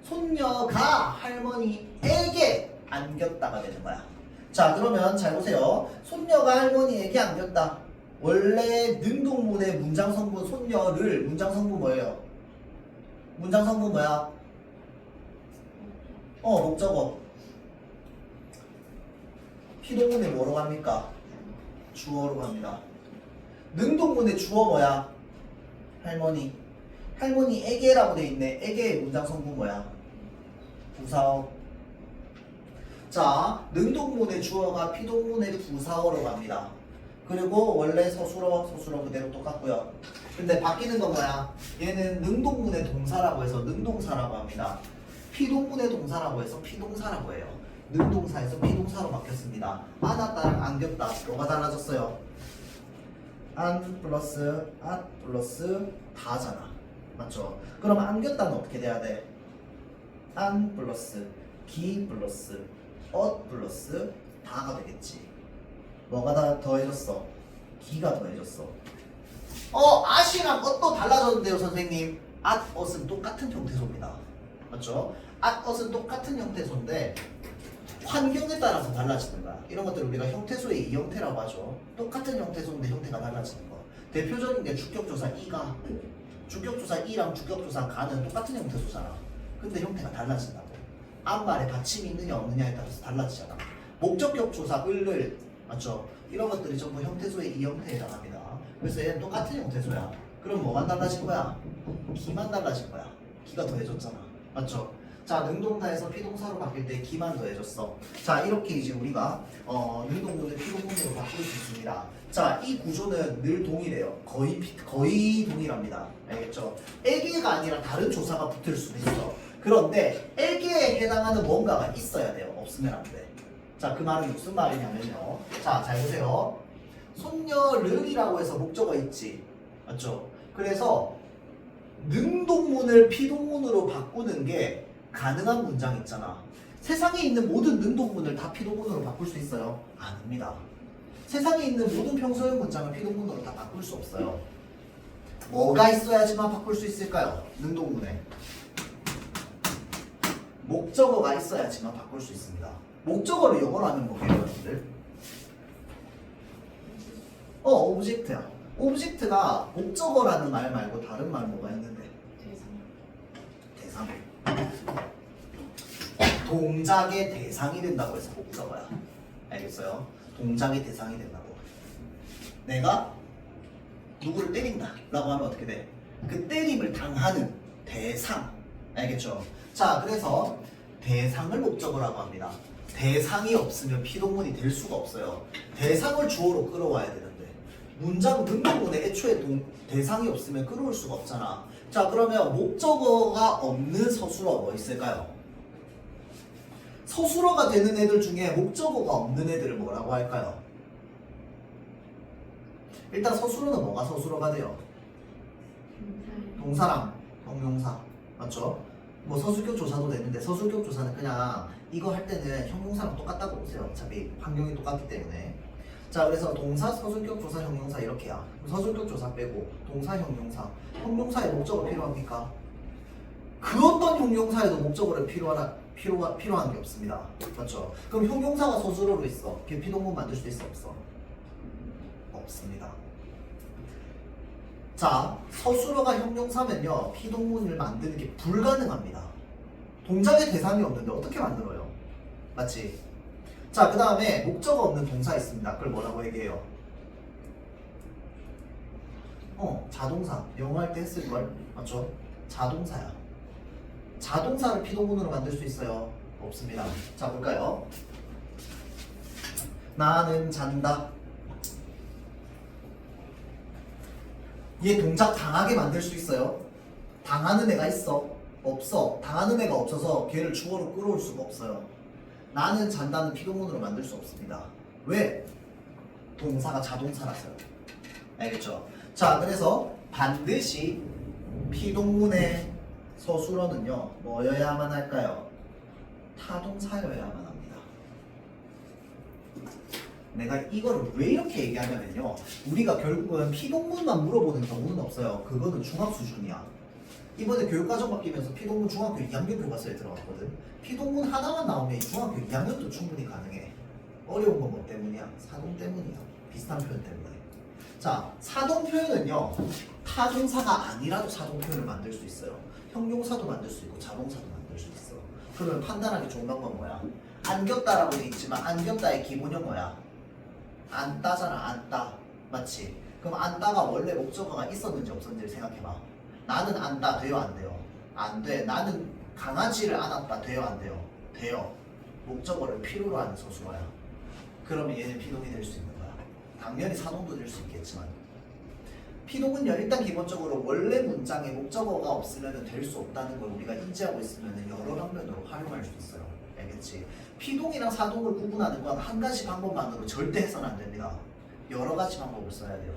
손녀가 할머니에게 안겼다가 되는 거야. 자, 그러면 잘 보세요. 손녀가 할머니에게 안겼다. 원래 능동문의 문장 성분 손녀를 문장 성분 뭐예요? 문장 성분 뭐야? 목적어. 피동문에 뭐로 갑니까? 주어로 갑니다. 능동문의 주어 뭐야? 할머니. 할머니에게라고 돼 있네. 에게의 문장 성분 뭐야? 부사어. 자, 능동문의 주어가 피동문의 부사어로 갑니다. 그리고 원래 서술어 그대로 똑같고요. 근데 바뀌는 건 뭐야? 얘는 능동문의 동사라고 해서 능동사라고 합니다. 피동문의 동사라고 해서 피동사라고 해요. 능동사에서 피동사로 바뀌었습니다. 안았다랑 안겼다. 뭐가 달라졌어요? 안 플러스 앗 플러스 다잖아. 맞죠? 그럼 안겼다는 어떻게 돼야 돼? 안 플러스 기 플러스 엇 플러스 다가 되겠지. 뭐가 다 더해졌어? 기가 더해졌어. 앗이랑 엇도 달라졌는데요, 선생님. 앗, 엇은 똑같은 형태소입니다. 맞죠? 앗, 엇은 똑같은 형태소인데 환경에 따라서 달라지는 거야. 이런 것들을 우리가 형태소의 이형태라고 하죠. 똑같은 형태소인데 형태가 달라지는 거. 대표적인 게 주격조사 이가. 주격조사 이랑 주격조사 가는 똑같은 형태소잖아. 근데 형태가 달라진다고. 앞말에 받침이 있느냐 없느냐에 따라서 달라지잖아. 목적격 조사 을을 맞죠? 이런 것들이 전부 형태소의 이형태에 해당합니다. 그래서 얘는 똑같은 형태소야. 그럼 뭐만 달라진 거야? 기만 달라진 거야. 기가 더해졌잖아. 맞죠? 자, 능동사에서 피동사로 바뀔 때 기만 더해졌어. 자, 이렇게 이제 우리가 능동문을 피동문으로 바꿀 수 있습니다. 자, 이 구조는 늘 동일해요. 거의 동일합니다. 알겠죠? 애기가 아니라 다른 조사가 붙을 수도 있어. 그런데 애기에 해당하는 뭔가가 있어야 돼요. 없으면 안 돼. 자, 그 말은 무슨 말이냐면요. 자, 잘 보세요. 손녀를이라고 해서 목적어 있지. 맞죠? 그래서 능동문을 피동문으로 바꾸는 게 가능한 문장 있잖아. 세상에 있는 모든 능동문을 다 피동문으로 바꿀 수 있어요? 아닙니다. 세상에 있는 모든 평소형 문장을 피동문으로 다 바꿀 수 없어요. 뭐가 있어야지만 바꿀 수 있을까요? 능동문에 목적어가 있어야지만 바꿀 수 있습니다. 목적어를 영어로 하면 뭐예요, 여러분들? 오브젝트야. 오브젝트가 목적어라는 말 말고 다른 말 뭐가 있는데? 대상. 동작의 대상이 된다고 해서 목적어야. 알겠어요? 동작의 대상이 된다고. 내가 누구를 때린다 라고 하면 어떻게 돼? 그 때림을 당하는 대상. 알겠죠? 자, 그래서 대상을 목적어라고 합니다. 대상이 없으면 피동문이 될 수가 없어요. 대상을 주어로 끌어와야 되는데 문장 능동문에 애초에 대상이 없으면 끌어올 수가 없잖아. 자, 그러면 목적어가 없는 서술어 뭐 있을까요? 서술어가 되는 애들 중에 목적어가 없는 애들을 뭐라고 할까요? 일단 서술어는 뭐가 서술어가 돼요? 동사랑 형용사. 맞죠? 뭐 서술격 조사도 되는데 서술격 조사는 그냥 이거 할 때는 형용사랑 똑같다고 보세요. 어차피 환경이 똑같기 때문에. 자, 그래서 동사, 서술격 조사, 형용사 이렇게야. 서술격 조사 빼고 동사, 형용사. 형용사에 목적어 필요합니까? 그 어떤 형용사에도 목적어를 필요한 게 없습니다. 맞죠? 그럼 형용사가 서술어로 있어. 걔 피동문 만들 수 있어 없어? 없습니다. 자, 서술어가 형용사면요 피동문을 만드는 게 불가능합니다. 동작의 대상이 없는데 어떻게 만들어요? 맞지? 자, 그 다음에 목적어 없는 동사 있습니다. 그걸 뭐라고 얘기해요? 자동사. 영어 할 때 했을걸? 맞죠? 자동사야. 자동사를 피동문으로 만들 수 있어요? 없습니다. 자, 볼까요? 나는 잔다. 얘 동작 당하게 만들 수 있어요? 당하는 애가 있어? 없어. 당하는 애가 없어서 걔를 주어로 끌어올 수가 없어요. 나는 잔다는 피동문으로 만들 수 없습니다. 왜? 동사가 자동사라서요. 알겠죠? 자, 그래서 반드시 피동문의 서술어는요 뭐여야만 할까요? 타동사여야만 합니다. 내가 이거를 왜 이렇게 얘기하냐면요, 우리가 결국은 피동문만 물어보는 경우는 없어요. 그거는 중학 수준이야. 이번에 교육과정 바뀌면서 피동문 중학교 2학년 교과서에 들어갔거든. 피동문 하나만 나오면 중학교 2학년도 충분히 가능해. 어려운 건 뭐 때문이야? 사동 때문이야. 비슷한 표현 때문에. 자, 사동 표현은요 타동사가 아니라도 사동 표현을 만들 수 있어요. 형용사도 만들 수 있고 자동사도 만들 수 있어. 그러면 판단하기 좋은 방법 뭐야? 안겼다라고 돼 있지만 안겼다의 기본형 뭐야? 안따잖아. 안따. 맞지? 그럼 안따가 원래 목적어가 있었는지 없었는지 생각해봐. 나는 안따 돼요 안 돼요? 안 돼. 나는 강아지를 안았다 돼요 안 돼요? 돼요. 목적어를 필요로 하는 서술어야. 그러면 얘는 피동이 될 수 있는 거야. 당연히 사동도 될 수 있겠지만 피동은요 일단 기본적으로 원래 문장에 목적어가 없으면 될 수 없다는 걸 우리가 인지하고 있으면 여러 방면으로 활용할 수 있어요. 알겠지? 피동이랑 사동을 구분하는 건 한 가지 방법만으로 절대 해서는 안 됩니다. 여러 가지 방법을 써야 돼요.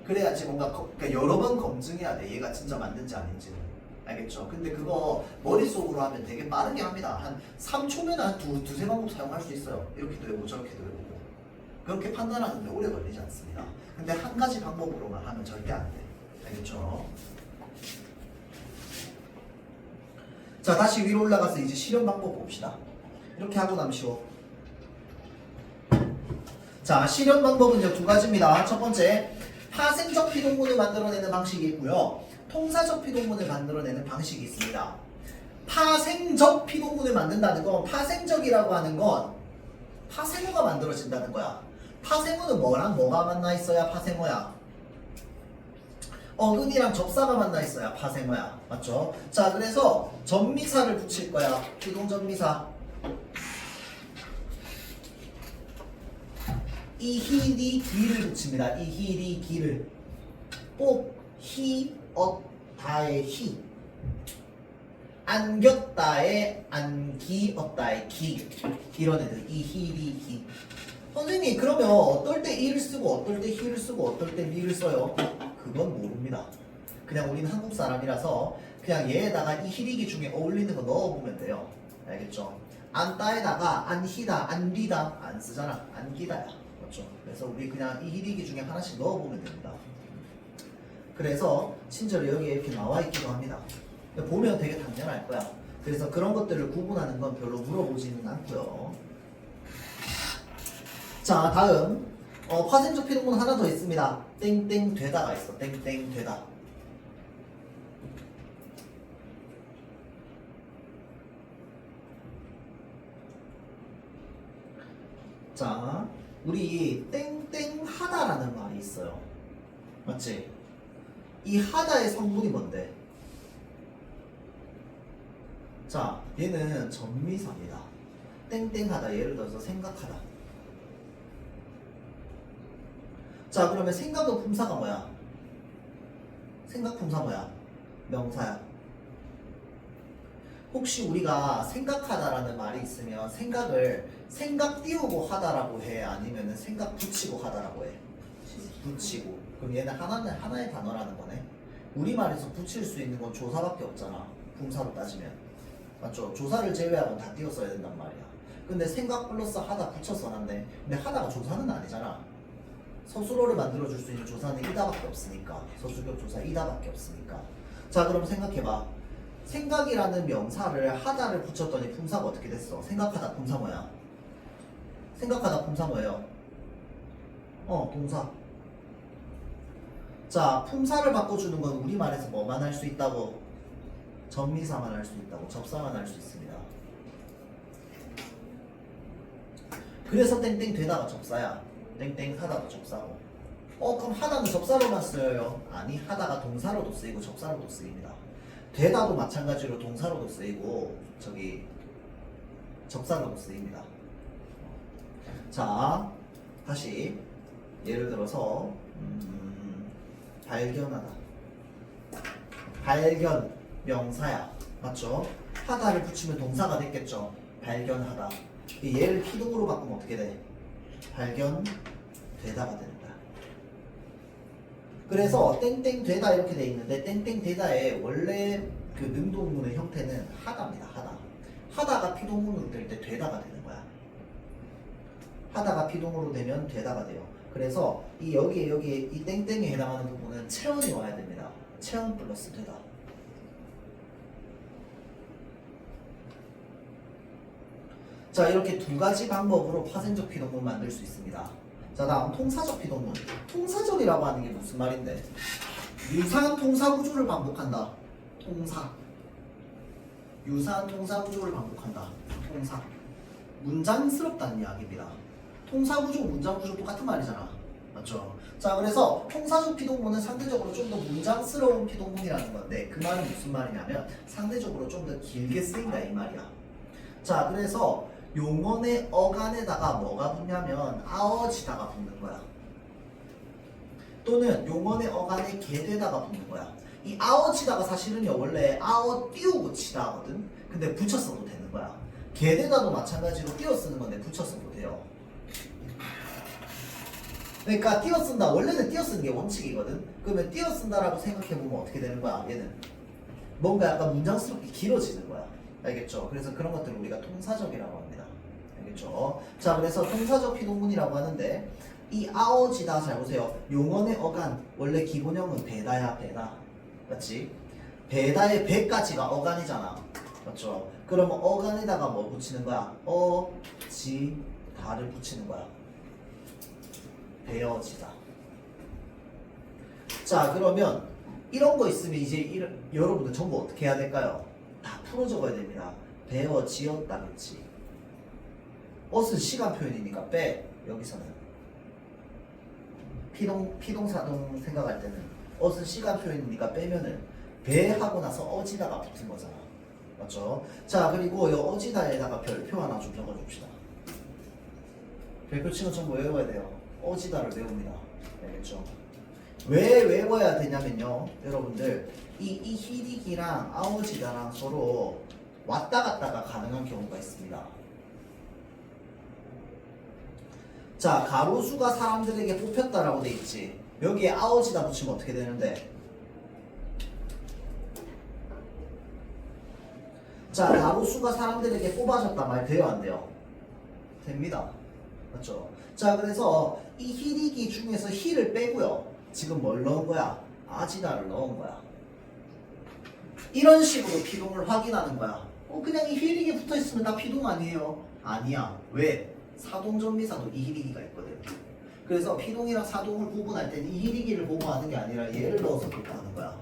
그래야지 뭔가 그러니까 여러 번 검증해야 돼. 얘가 진짜 맞는지 아닌지는. 알겠죠? 근데 그거 머릿속으로 하면 되게 빠르게 합니다. 한 3초면 한 두세 방법 사용할 수 있어요. 이렇게도 해보고 저렇게도 해보고. 그렇게 판단하는데 오래 걸리지 않습니다. 근데 한 가지 방법으로만 하면 절대 안 돼. 알겠죠? 자, 다시 위로 올라가서 이제 실현 방법 봅시다. 이렇게 하고 나면 쉬워. 자, 실현 방법은요 두 가지입니다. 첫 번째, 파생적 피동문을 만들어내는 방식이 있고요. 통사적 피동문을 만들어내는 방식이 있습니다. 파생적 피동문을 만든다는 건 파생적이라고 하는 건 파생어가 만들어진다는 거야. 파생어는 뭐랑 뭐가 만나 있어야 파생어야? 어근이랑 접사가 만나 있어야 파생어야. 맞죠? 자, 그래서 전미사를 붙일 거야. 피동전미사. 이히리 기를 붙입니다. 이히리 기를. 꼭 히, 다의 히. 안겼다의 안기, 었다의 기. 이런 애들. 이히리 기. 선생님, 그러면 어떨 때 이를 쓰고 어떨 때 히를 쓰고 어떨 때 리를 써요? 그건 모릅니다. 그냥 우리는 한국 사람이라서 그냥 얘에다가 이히리기 중에 어울리는 거 넣어보면 돼요. 알겠죠? 안따에다가 안히다, 안리다 안 쓰잖아. 안기다야. 맞죠? 그래서 우리 그냥 이히리기 중에 하나씩 넣어보면 됩니다. 그래서 친절히 여기에 이렇게 나와 있기도 합니다. 보면 되게 당연할 거야. 그래서 그런 것들을 구분하는 건 별로 물어보지는 않고요. 자, 다음 파생적 피동문 하나 더 있습니다. 땡땡 되다가 있어. 땡땡 되다. 자, 우리 땡땡 하다라는 말이 있어요. 맞지? 이 하다의 성분이 뭔데? 자, 얘는 전미사입니다. 땡땡하다, 예를 들어서 생각하다. 자, 그러면 생각의 품사가 뭐야? 생각 품사 뭐야? 명사야. 혹시 우리가 생각하다라는 말이 있으면 생각을 생각 띄우고 하다라고 해? 아니면 생각 붙이고 하다라고 해? 붙이고. 그럼 얘는 하나의 단어라는 거네. 우리말에서 붙일 수 있는 건 조사밖에 없잖아. 품사로 따지면. 맞죠? 조사를 제외하고는 다 띄워 써야 된단 말이야. 근데 생각 플러스 하다 붙여서 놨네. 근데 하다가 조사는 아니잖아. 서술어를 만들어줄 수 있는 조사는 이다밖에 없으니까. 서술격 조사 이다밖에 없으니까. 자, 그럼 생각해봐. 생각이라는 명사를 하다를 붙였더니 품사가 어떻게 됐어? 생각하다 품사 뭐야? 생각하다 품사 뭐예요? 동사. 자, 품사를 바꿔주는 건 우리말에서 뭐만 할 수 있다고? 전미사만 할 수 있다고. 접사만 할 수 있습니다. 그래서 땡땡 되다가 접사야. 땡땡 하다가 접사고. 그럼 하다는 접사로만 쓰여요? 아니, 하다가 동사로도 쓰이고 접사로도 쓰입니다. 되다도 마찬가지로 동사로도 쓰이고 접사로도 쓰입니다. 자, 다시 예를 들어서 발견하다. 발견 명사야. 맞죠? 하다를 붙이면 동사가 됐겠죠. 발견하다. 얘를 피동으로 바꾸면 어떻게 돼? 발견되다가 되는 거야. 그래서 땡땡 되다 이렇게 돼 있는데 땡땡 되다의 원래 그 능동문의 형태는 하다입니다. 하다가 피동문으로 될 때 되다가 되는 거야. 하다가 피동으로 되면 되다가 돼요. 그래서 여기에 이 땡땡에 해당하는 부분은 체언이 와야 됩니다. 체언 플러스 되다. 자, 이렇게 두 가지 방법으로 파생적 피동문 만들 수 있습니다. 자, 다음 통사적 피동문. 통사적이라고 하는 게 무슨 말인데? 유사한 통사 구조를 반복한다. 통사. 유사한 통사 구조를 반복한다. 통사. 문장스럽다는 이야기입니다. 통사 구조, 문장 구조 똑같은 말이잖아. 맞죠? 자, 그래서 통사적 피동문은 상대적으로 좀 더 문장스러운 피동문이라는 건데 그 말은 무슨 말이냐면 상대적으로 좀 더 길게 쓰인다 이 말이야. 자, 그래서 용언의 어간에다가 뭐가 붙냐면 아어지다가 붙는 거야. 또는 용언의 어간에 개되다가 붙는 거야. 이 아어지다가 사실은요 원래 아어 띄우고 치다거든. 근데 붙였어도 되는 거야. 개되다도 마찬가지로 띄어 쓰는 건데 붙였어도 돼요. 그러니까 띄어 쓴다. 원래는 띄어 쓰는 게 원칙이거든. 그러면 띄어 쓴다라고 생각해 보면 어떻게 되는 거야? 얘는 뭔가 약간 문장스럽게 길어지는 거야. 알겠죠? 그래서 그런 것들을 우리가 통사적이라고 합니다. 알겠죠? 자, 그래서 통사적 피동문이라고 하는데 이 아어지다 잘 보세요. 용언의 어간 원래 기본형은 배다야 배다. 맞지? 배다의 배까지가 어간이잖아. 맞죠? 그러면 어간에다가 뭐 붙이는 거야? 어지다를 붙이는 거야. 배어지다. 자, 그러면 이런 거 있으면 이제 여러분들 전부 어떻게 해야 될까요? 다 풀어 적어야 됩니다. 배어지었다 그치? 어은 시간 표현이니까 빼. 여기서는 피동사동 생각할 때는 어은 시간 표현이니까 빼면은 배 하고 나서 어지다가 붙은 거잖아. 맞죠? 자, 그리고 이 어지다에다가 별표 하나 좀 적어줍시다. 별표 치는 전부 외워야 돼요. 어지다를 외웁니다. 알겠죠? 왜 외워야 되냐면요, 여러분들 이 히리기랑 아오지다랑 서로 왔다 갔다가 가능한 경우가 있습니다. 자, 가로수가 사람들에게 뽑혔다라고 돼 있지. 여기에 아오지다 붙이면 어떻게 되는데? 자, 가로수가 사람들에게 뽑아졌다 말 돼요, 안 돼요? 됩니다. 맞죠? 자, 그래서 이 히리기 중에서 히를 빼고요. 지금 뭘 넣은 거야? 아지다를 넣은 거야. 이런 식으로 피동을 확인하는 거야. 그냥 이 히리기 붙어 있으면 다 피동 아니에요? 아니야. 왜? 사동전미사도 이 히리기가 있거든. 그래서 피동이랑 사동을 구분할 때는 이 히리기를 보고 하는 게 아니라 얘를 넣어서 구분하는 거야.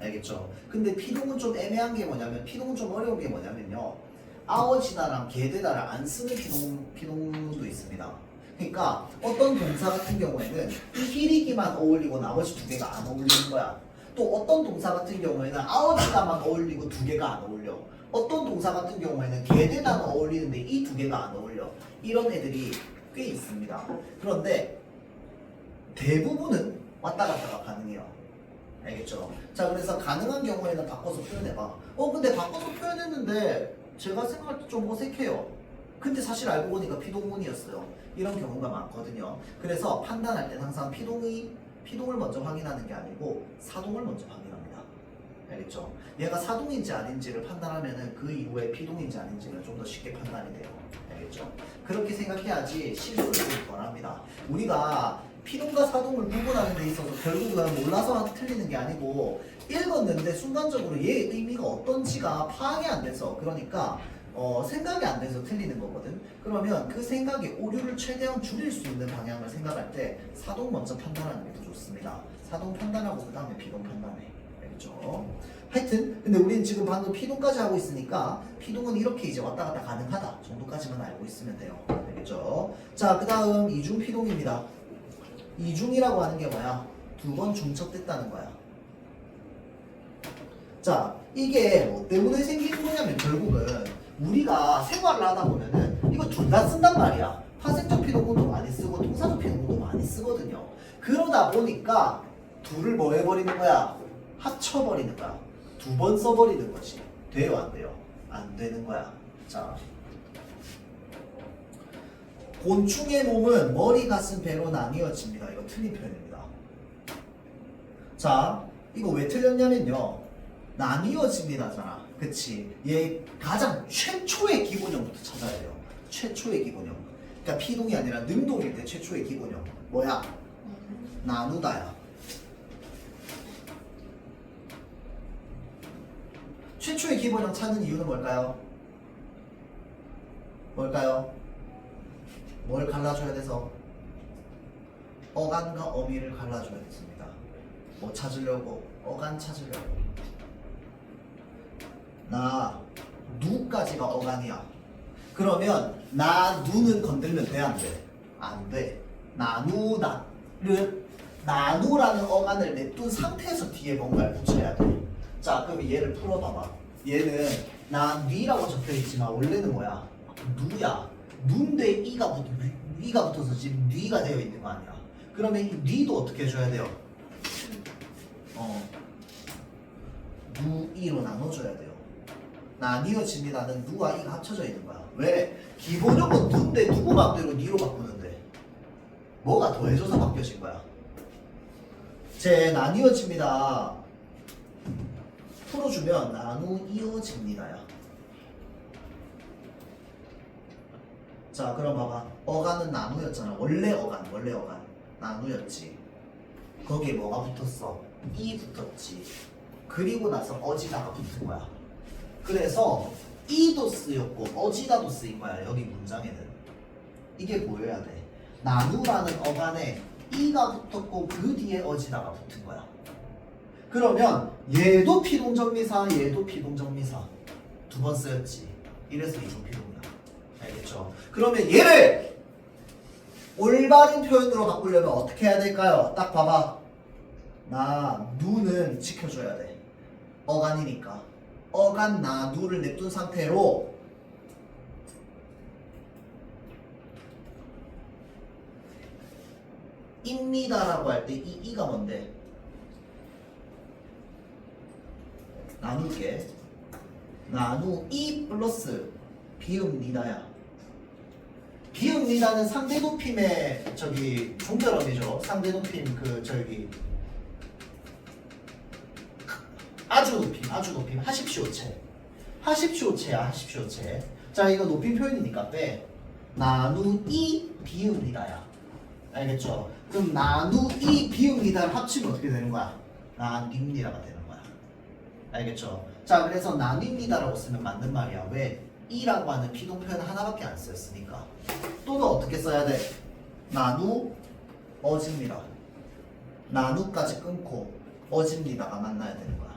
알겠죠? 근데 피동은 좀 애매한 게 뭐냐면, 피동은 좀 어려운 게 뭐냐면요, 아어지다랑 개되다를 안 쓰는 피동도 있습니다. 그러니까 어떤 동사 같은 경우에는 이 히리기만 어울리고 나머지 두 개가 안 어울리는 거야. 또 어떤 동사 같은 경우에는 아어지다만 어울리고 두 개가 안 어울려. 어떤 동사 같은 경우에는 개되다는 어울리는데 이 두 개가 안 어울려. 이런 애들이 꽤 있습니다. 그런데 대부분은 왔다 갔다가 가능해요. 알겠죠? 자, 그래서 가능한 경우에는 바꿔서 표현해봐. 근데 바꿔서 표현했는데 제가 생각할 때 좀 어색해요. 근데 사실 알고 보니까 피동문이었어요. 이런 경우가 많거든요. 그래서 판단할 때 항상 피동을 먼저 확인하는 게 아니고 사동을 먼저 확인합니다. 알겠죠? 얘가 사동인지 아닌지를 판단하면은 그 이후에 피동인지 아닌지를 좀 더 쉽게 판단이 돼요. 알겠죠? 그렇게 생각해야지 실수를 좀 덜합니다. 우리가 피동과 사동을 구분하는 데 있어서 결국은 몰라서 틀리는 게 아니고 읽었는데 순간적으로 얘의 의미가 어떤지가 파악이 안 돼서, 그러니까 생각이 안 돼서 틀리는 거거든. 그러면 그 생각의 오류를 최대한 줄일 수 있는 방향을 생각할 때 사동 먼저 판단하는 게 더 좋습니다. 사동 판단하고 그 다음에 피동 판단해. 알겠죠? 하여튼 근데 우리는 지금 방금 피동까지 하고 있으니까 피동은 이렇게 이제 왔다 갔다 가능하다 정도까지만 알고 있으면 돼요. 알겠죠? 자, 그 다음 이중 피동입니다. 이중이라고 하는 게 뭐야? 두 번 중첩됐다는 거야. 자, 이게 뭐 때문에 생기는 거냐면 결국은 우리가 생활을 하다 보면은 이거 둘 다 쓴단 말이야. 파생적 피동문도 많이 쓰고 통사적 피동문도 많이 쓰거든요. 그러다 보니까 둘을 뭐 해버리는 거야? 합쳐버리는 거야. 두 번 써버리는 거지. 돼요, 안 돼요? 안 되는 거야. 자, 곤충의 몸은 머리, 가슴, 배로 나뉘어집니다. 이거 틀린 표현입니다. 자, 이거 왜 틀렸냐면요, 나뉘어집니다잖아. 그치? 얘 가장 최초의 기본형부터 찾아야 돼요. 최초의 기본형. 그러니까 피동이 아니라 능동일 때 최초의 기본형 뭐야? 나누다야. 최초의 기본형 찾는 이유는 뭘까요? 뭘까요? 뭘 갈라줘야 돼서? 어간과 어미를 갈라줘야 됐습니다. 뭐 찾으려고? 어간 찾으려고. 나, 누까지가 어간이야. 그러면 나, 누는 건들면 돼, 안 돼? 안 돼. 나누다를, 나누라는 어간을 냅둔 상태에서 뒤에 뭔가를 붙여야 돼. 자, 그럼 얘를 풀어봐봐. 얘는 나, 니라고 적혀있지만 원래는 뭐야? 누야. 누인데 위가 붙어서 지금 뉘가 되어 있는 거 아니야. 그러면 이 뉘도 어떻게 해줘야 돼요? 누, 이로 나눠줘야 돼요. 나뉘어집니다는 누와 이가 합쳐져 있는 거야. 왜? 기본적으로 누인데 누구 맘대로 니로 바꾸는데 뭐가 더해져서 바뀌어진 거야. 제 나뉘어집니다 풀어주면 나누이어집니다야. 자 그럼 봐봐. 어간은 나누였잖아. 원래 어간 나누였지. 거기에 뭐가 붙었어? 이 붙었지. 그리고 나서 어지다가 붙은 거야. 그래서 이도 쓰였고 어지다도 쓰인 거야. 여기 문장에는 이게 보여야 돼. 나누라는 어간에 이가 붙었고 그 뒤에 어지다가 붙은 거야. 그러면 얘도 피동정미사 얘도 피동정미사 두 번 쓰였지. 이래서 이중피동이야. 알겠죠? 그러면 얘를 올바른 표현으로 바꾸려면 어떻게 해야 될까요? 딱 봐봐. 나 누는 지켜줘야 돼. 어간이니까. 어간 나 누를 냅둔 상태로 입니다라고 할 때 이 이가 뭔데? 나눌게. 나누 이 플러스 비읍니다야. 비읍니다는 상대 높임의 저기 종결음이죠. 상대 높임 그 저기 아주 높임 하십시오체. 하십시오체야 하십시오체. 자 이거 높임 표현이니까 빼. 나누 이 비읍니다야. 알겠죠? 그럼 나누 이 비읍니다를 합치면 어떻게 되는 거야? 나뉩니다가 되는 거야. 알겠죠? 자 그래서 나뉩니다라고 쓰면 맞는 말이야. 왜? 이라고 하는 피동 표현 하나밖에 안 쓰였으니까. 또는 어떻게 써야 돼? 나누 어집니다. 나누까지 끊고 어집니다가 만나야 되는 거야.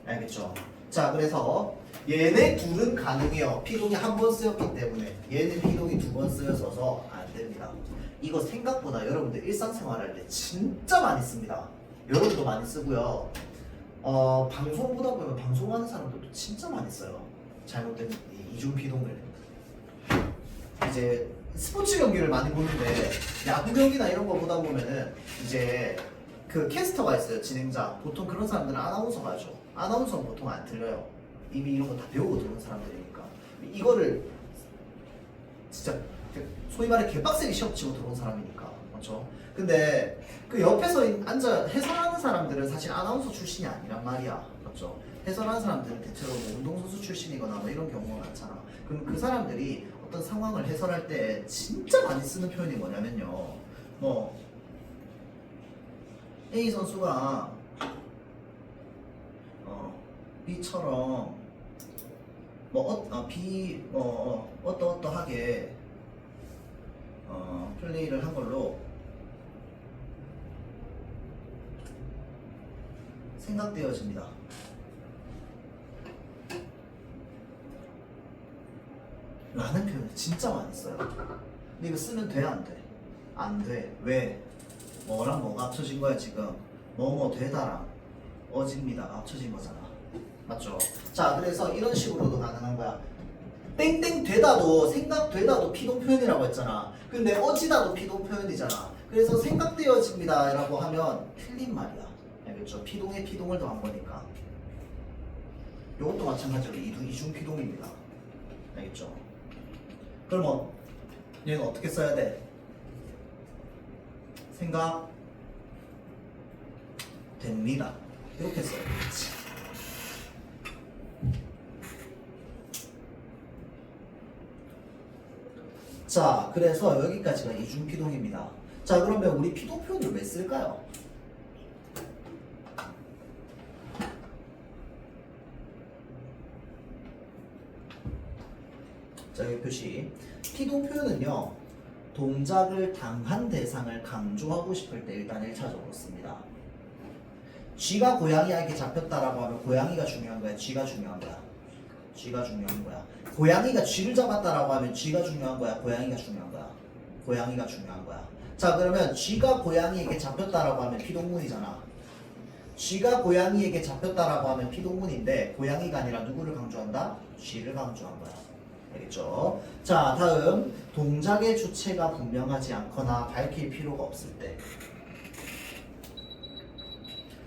알겠죠? 자 그래서 얘네 둘은 가능해요. 피동이 한 번 쓰였기 때문에. 얘는 피동이 두 번 쓰여서 안 됩니다. 이거 생각보다 여러분들 일상생활할 때 진짜 많이 씁니다. 여러분도 많이 쓰고요. 방송 보다 보면 방송하는 사람들도 진짜 많이 써요. 잘못된 이중 피동을. 이제 스포츠 경기를 많이 보는데 야구 경기나 이런 거 보다 보면은 이제 그 캐스터가 있어요. 진행자. 보통 그런 사람들은 아나운서가 하죠. 아나운서는 보통 안 들려요. 이미 이런 거 다 배우고 들어온 사람들이니까. 이거를 진짜 소위 말해 개빡세게 시험 치고 들어온 사람이니까. 맞죠? 근데 그 옆에서 앉아 해설하는 사람들은 사실 아나운서 출신이 아니란 말이야. 맞죠? 해설하는 사람들은 대체로 뭐 운동선수 출신이거나 뭐 이런 경우가 많잖아. 그럼 그 사람들이 어떤 상황을 해설할 때 진짜 많이 쓰는 표현이 뭐냐면요. 뭐 A 선수가 B처럼 어떠하게 플레이를 한 걸로 생각되어집니다. 라는 표현을 진짜 많이 써요. 근데 이거 쓰면 돼? 안 돼? 안 돼. 왜? 뭐랑 뭐가 합쳐진 거야 지금? 뭐뭐 되다랑 어집니다가 합쳐진 거잖아. 맞죠? 자 그래서 이런 식으로도 가능한 거야. 땡땡 되다도 생각되다도 피동 표현이라고 했잖아. 근데 어지다도 피동 표현이잖아. 그래서 생각되어집니다 라고 하면 틀린 말이야. 알겠죠? 피동에 피동을 더한 거니까. 이것도 마찬가지로 이중 피동입니다. 알겠죠? 그러면 얘는 어떻게 써야 돼? 생각 됩니다. 이렇게 써야 되겠지. 자, 그래서 여기까지가 이중피동입니다. 자, 그러면 우리 피동 표현을 왜 쓸까요? 자, 여기 표시. 피동 표현은요, 동작을 당한 대상을 강조하고 싶을 때 일단 1차적으로 씁니다. 쥐가 고양이에게 잡혔다라고 하면 고양이가 중요한 거야? 쥐가 중요한 거야? 쥐가 중요한 거야. 고양이가 쥐를 잡았다라고 하면 쥐가 중요한 거야? 고양이가 중요한 거야? 고양이가 중요한 거야. 자 그러면 쥐가 고양이에게 잡혔다라고 하면 피동문이잖아. 쥐가 고양이에게 잡혔다라고 하면 피동문인데 고양이가 아니라 누구를 강조한다? 쥐를 강조한 거야. 알겠죠? 자, 다음 동작의 주체가 분명하지 않거나 밝힐 필요가 없을 때.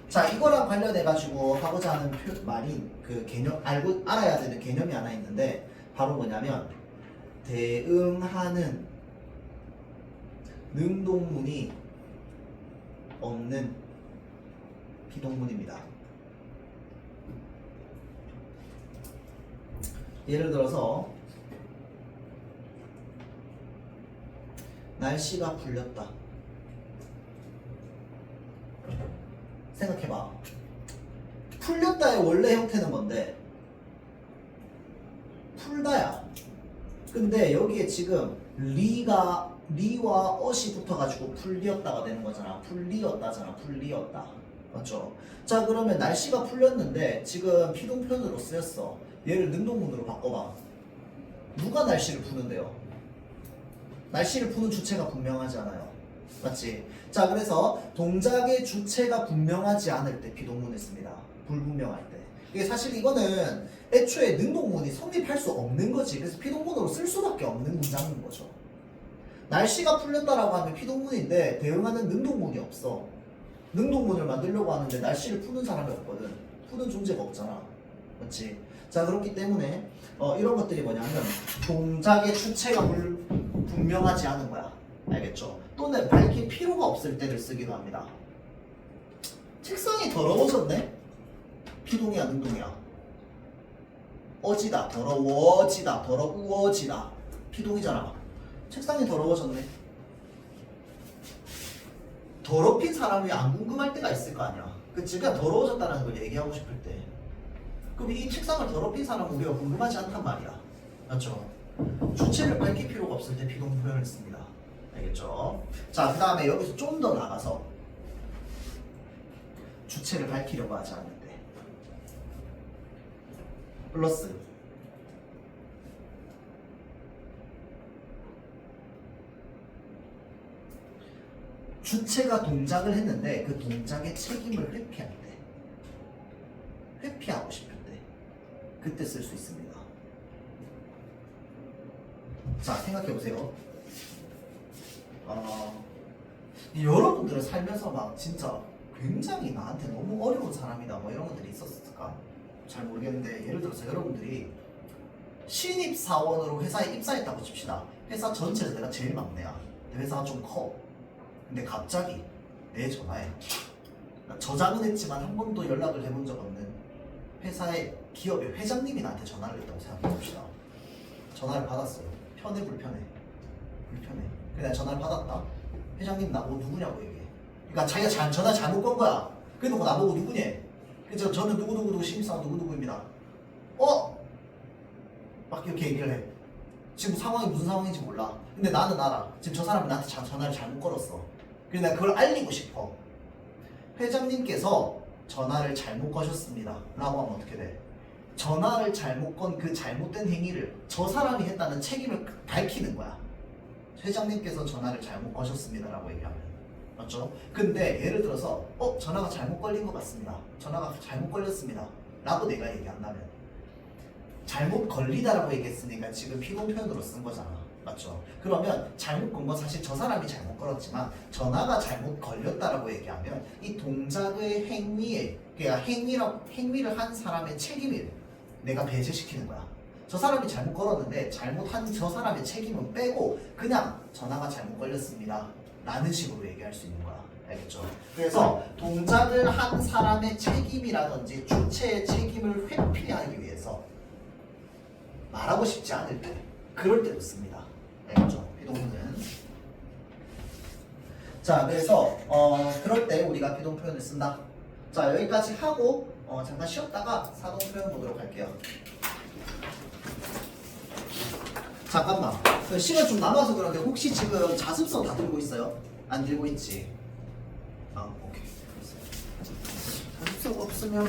자, 이거랑 관련해 가지고 하고자 하는 말이 그 개념 알아야 되는 개념이 하나 있는데 바로 뭐냐면 대응하는 능동문이 없는 비동문입니다. 예를 들어서 날씨가 풀렸다. 생각해봐. 풀렸다의 원래 형태는 뭔데? 풀다야. 근데 여기에 지금 리와 어시 붙어가지고 풀리었다가 되는 거잖아. 풀리었다잖아. 풀리었다. 맞죠? 자, 그러면 날씨가 풀렸는데 지금 피동편으로 쓰였어. 얘를 능동문으로 바꿔봐. 누가 날씨를 푸는데요? 날씨를 푸는 주체가 분명하지 않아요. 맞지? 자, 그래서 동작의 주체가 분명하지 않을 때 비동문을 씁니다. 불분명할 때. 이게 사실 이거는 애초에 능동문이 성립할 수 없는 거지. 그래서 피동문으로 쓸 수밖에 없는 문장인 거죠. 날씨가 풀렸다라고 하면 피동문인데 대응하는 능동문이 없어. 능동문을 만들려고 하는데 날씨를 푸는 사람이 없거든. 푸는 존재가 없잖아. 맞지? 자, 그렇기 때문에 이런 것들이 뭐냐면 동작의 주체가 분명하지 않은 거야. 알겠죠? 또는 밝힐 필요가 없을 때를 쓰기도 합니다. 책상이 더러워졌네? 피동이야, 능동이야? 어지다, 더러워지다, 더러우어지다. 피동이잖아. 책상이 더러워졌네. 더럽힌 사람이 안 궁금할 때가 있을 거 아니야. 그치? 그냥 더러워졌다는 걸 얘기하고 싶을 때. 그럼 이 책상을 더럽힌 사람은 우리가 궁금하지 않단 말이야. 맞죠? 주체를 밝힐 필요가 없을 때 비동 표현을 씁니다. 알겠죠? 자, 그 다음에 여기서 좀 더 나가서 주체를 밝히려고 하지 않는데 플러스 주체가 동작을 했는데 그 동작의 책임을 회피할 때, 회피하고 싶을 때 그때 쓸 수 있습니다. 자, 생각해보세요. 여러분들은 살면서 막 진짜 굉장히 나한테 너무 어려운 사람이다 뭐 이런 것들이 있었을까? 잘 모르겠는데 예를 들어서 여러분들이 신입사원으로 회사에 입사했다고 칩시다. 회사 전체에서 내가 제일 막내야. 회사가 좀 커. 근데 갑자기 내 전화에 저장은 했지만 한 번도 연락을 해본 적 없는 회사의 기업의 회장님이 나한테 전화를 했다고 생각해봅시다. 전화를 받았어요. 편해 불편해? 불편해. 그래 내가 전화를 받았다. 회장님 나보고 누구냐고 얘기해. 그러니까 자기가 전화 잘못 건 거야. 그래놓고 나보고 누구냐. 그래서 저는 누구누구 신입사원 누구누구입니다. 막 이렇게 얘기를 해. 지금 상황이 무슨 상황인지 몰라. 근데 나는 알아. 지금 저 사람이 나한테 전화를 잘못 걸었어. 그래서 내가 그걸 알리고 싶어. 회장님께서 전화를 잘못 거셨습니다 라고 하면 어떻게 돼? 전화를 잘못 건 그 잘못된 행위를 저 사람이 했다는 책임을 밝히는 거야. 회장님께서 전화를 잘못 거셨습니다 라고 얘기하면. 맞죠? 근데 예를 들어서 전화가 잘못 걸린 것 같습니다. 전화가 잘못 걸렸습니다 라고 내가 얘기한다면 잘못 걸리다라고 얘기했으니까 지금 피동 표현으로 쓴 거잖아. 맞죠? 그러면 잘못 건 건 사실 저 사람이 잘못 걸었지만 전화가 잘못 걸렸다라고 얘기하면 이 동작의 행위에, 그러니까 행위를 한 사람의 책임을 내가 배제시키는 거야. 저 사람이 잘못 걸었는데 잘못한 저 사람의 책임은 빼고 그냥 전화가 잘못 걸렸습니다 라는 식으로 얘기할 수 있는 거야. 알겠죠? 그래서 동작을 한 사람의 책임이라든지 주체의 책임을 회피하기 위해서 말하고 싶지 않을 때 그럴 때도 씁니다. 알겠죠? 비동문은. 자, 그래서 그럴 때 우리가 비동 표현을 쓴다. 자, 여기까지 하고 잠깐 쉬었다가 사동 표현 보도록 할게요. 잠깐만. 시간 좀 남아서 그런데 혹시 지금 자습서 다 들고 있어요? 안 들고 있지? 오케이. 자습서가 없으면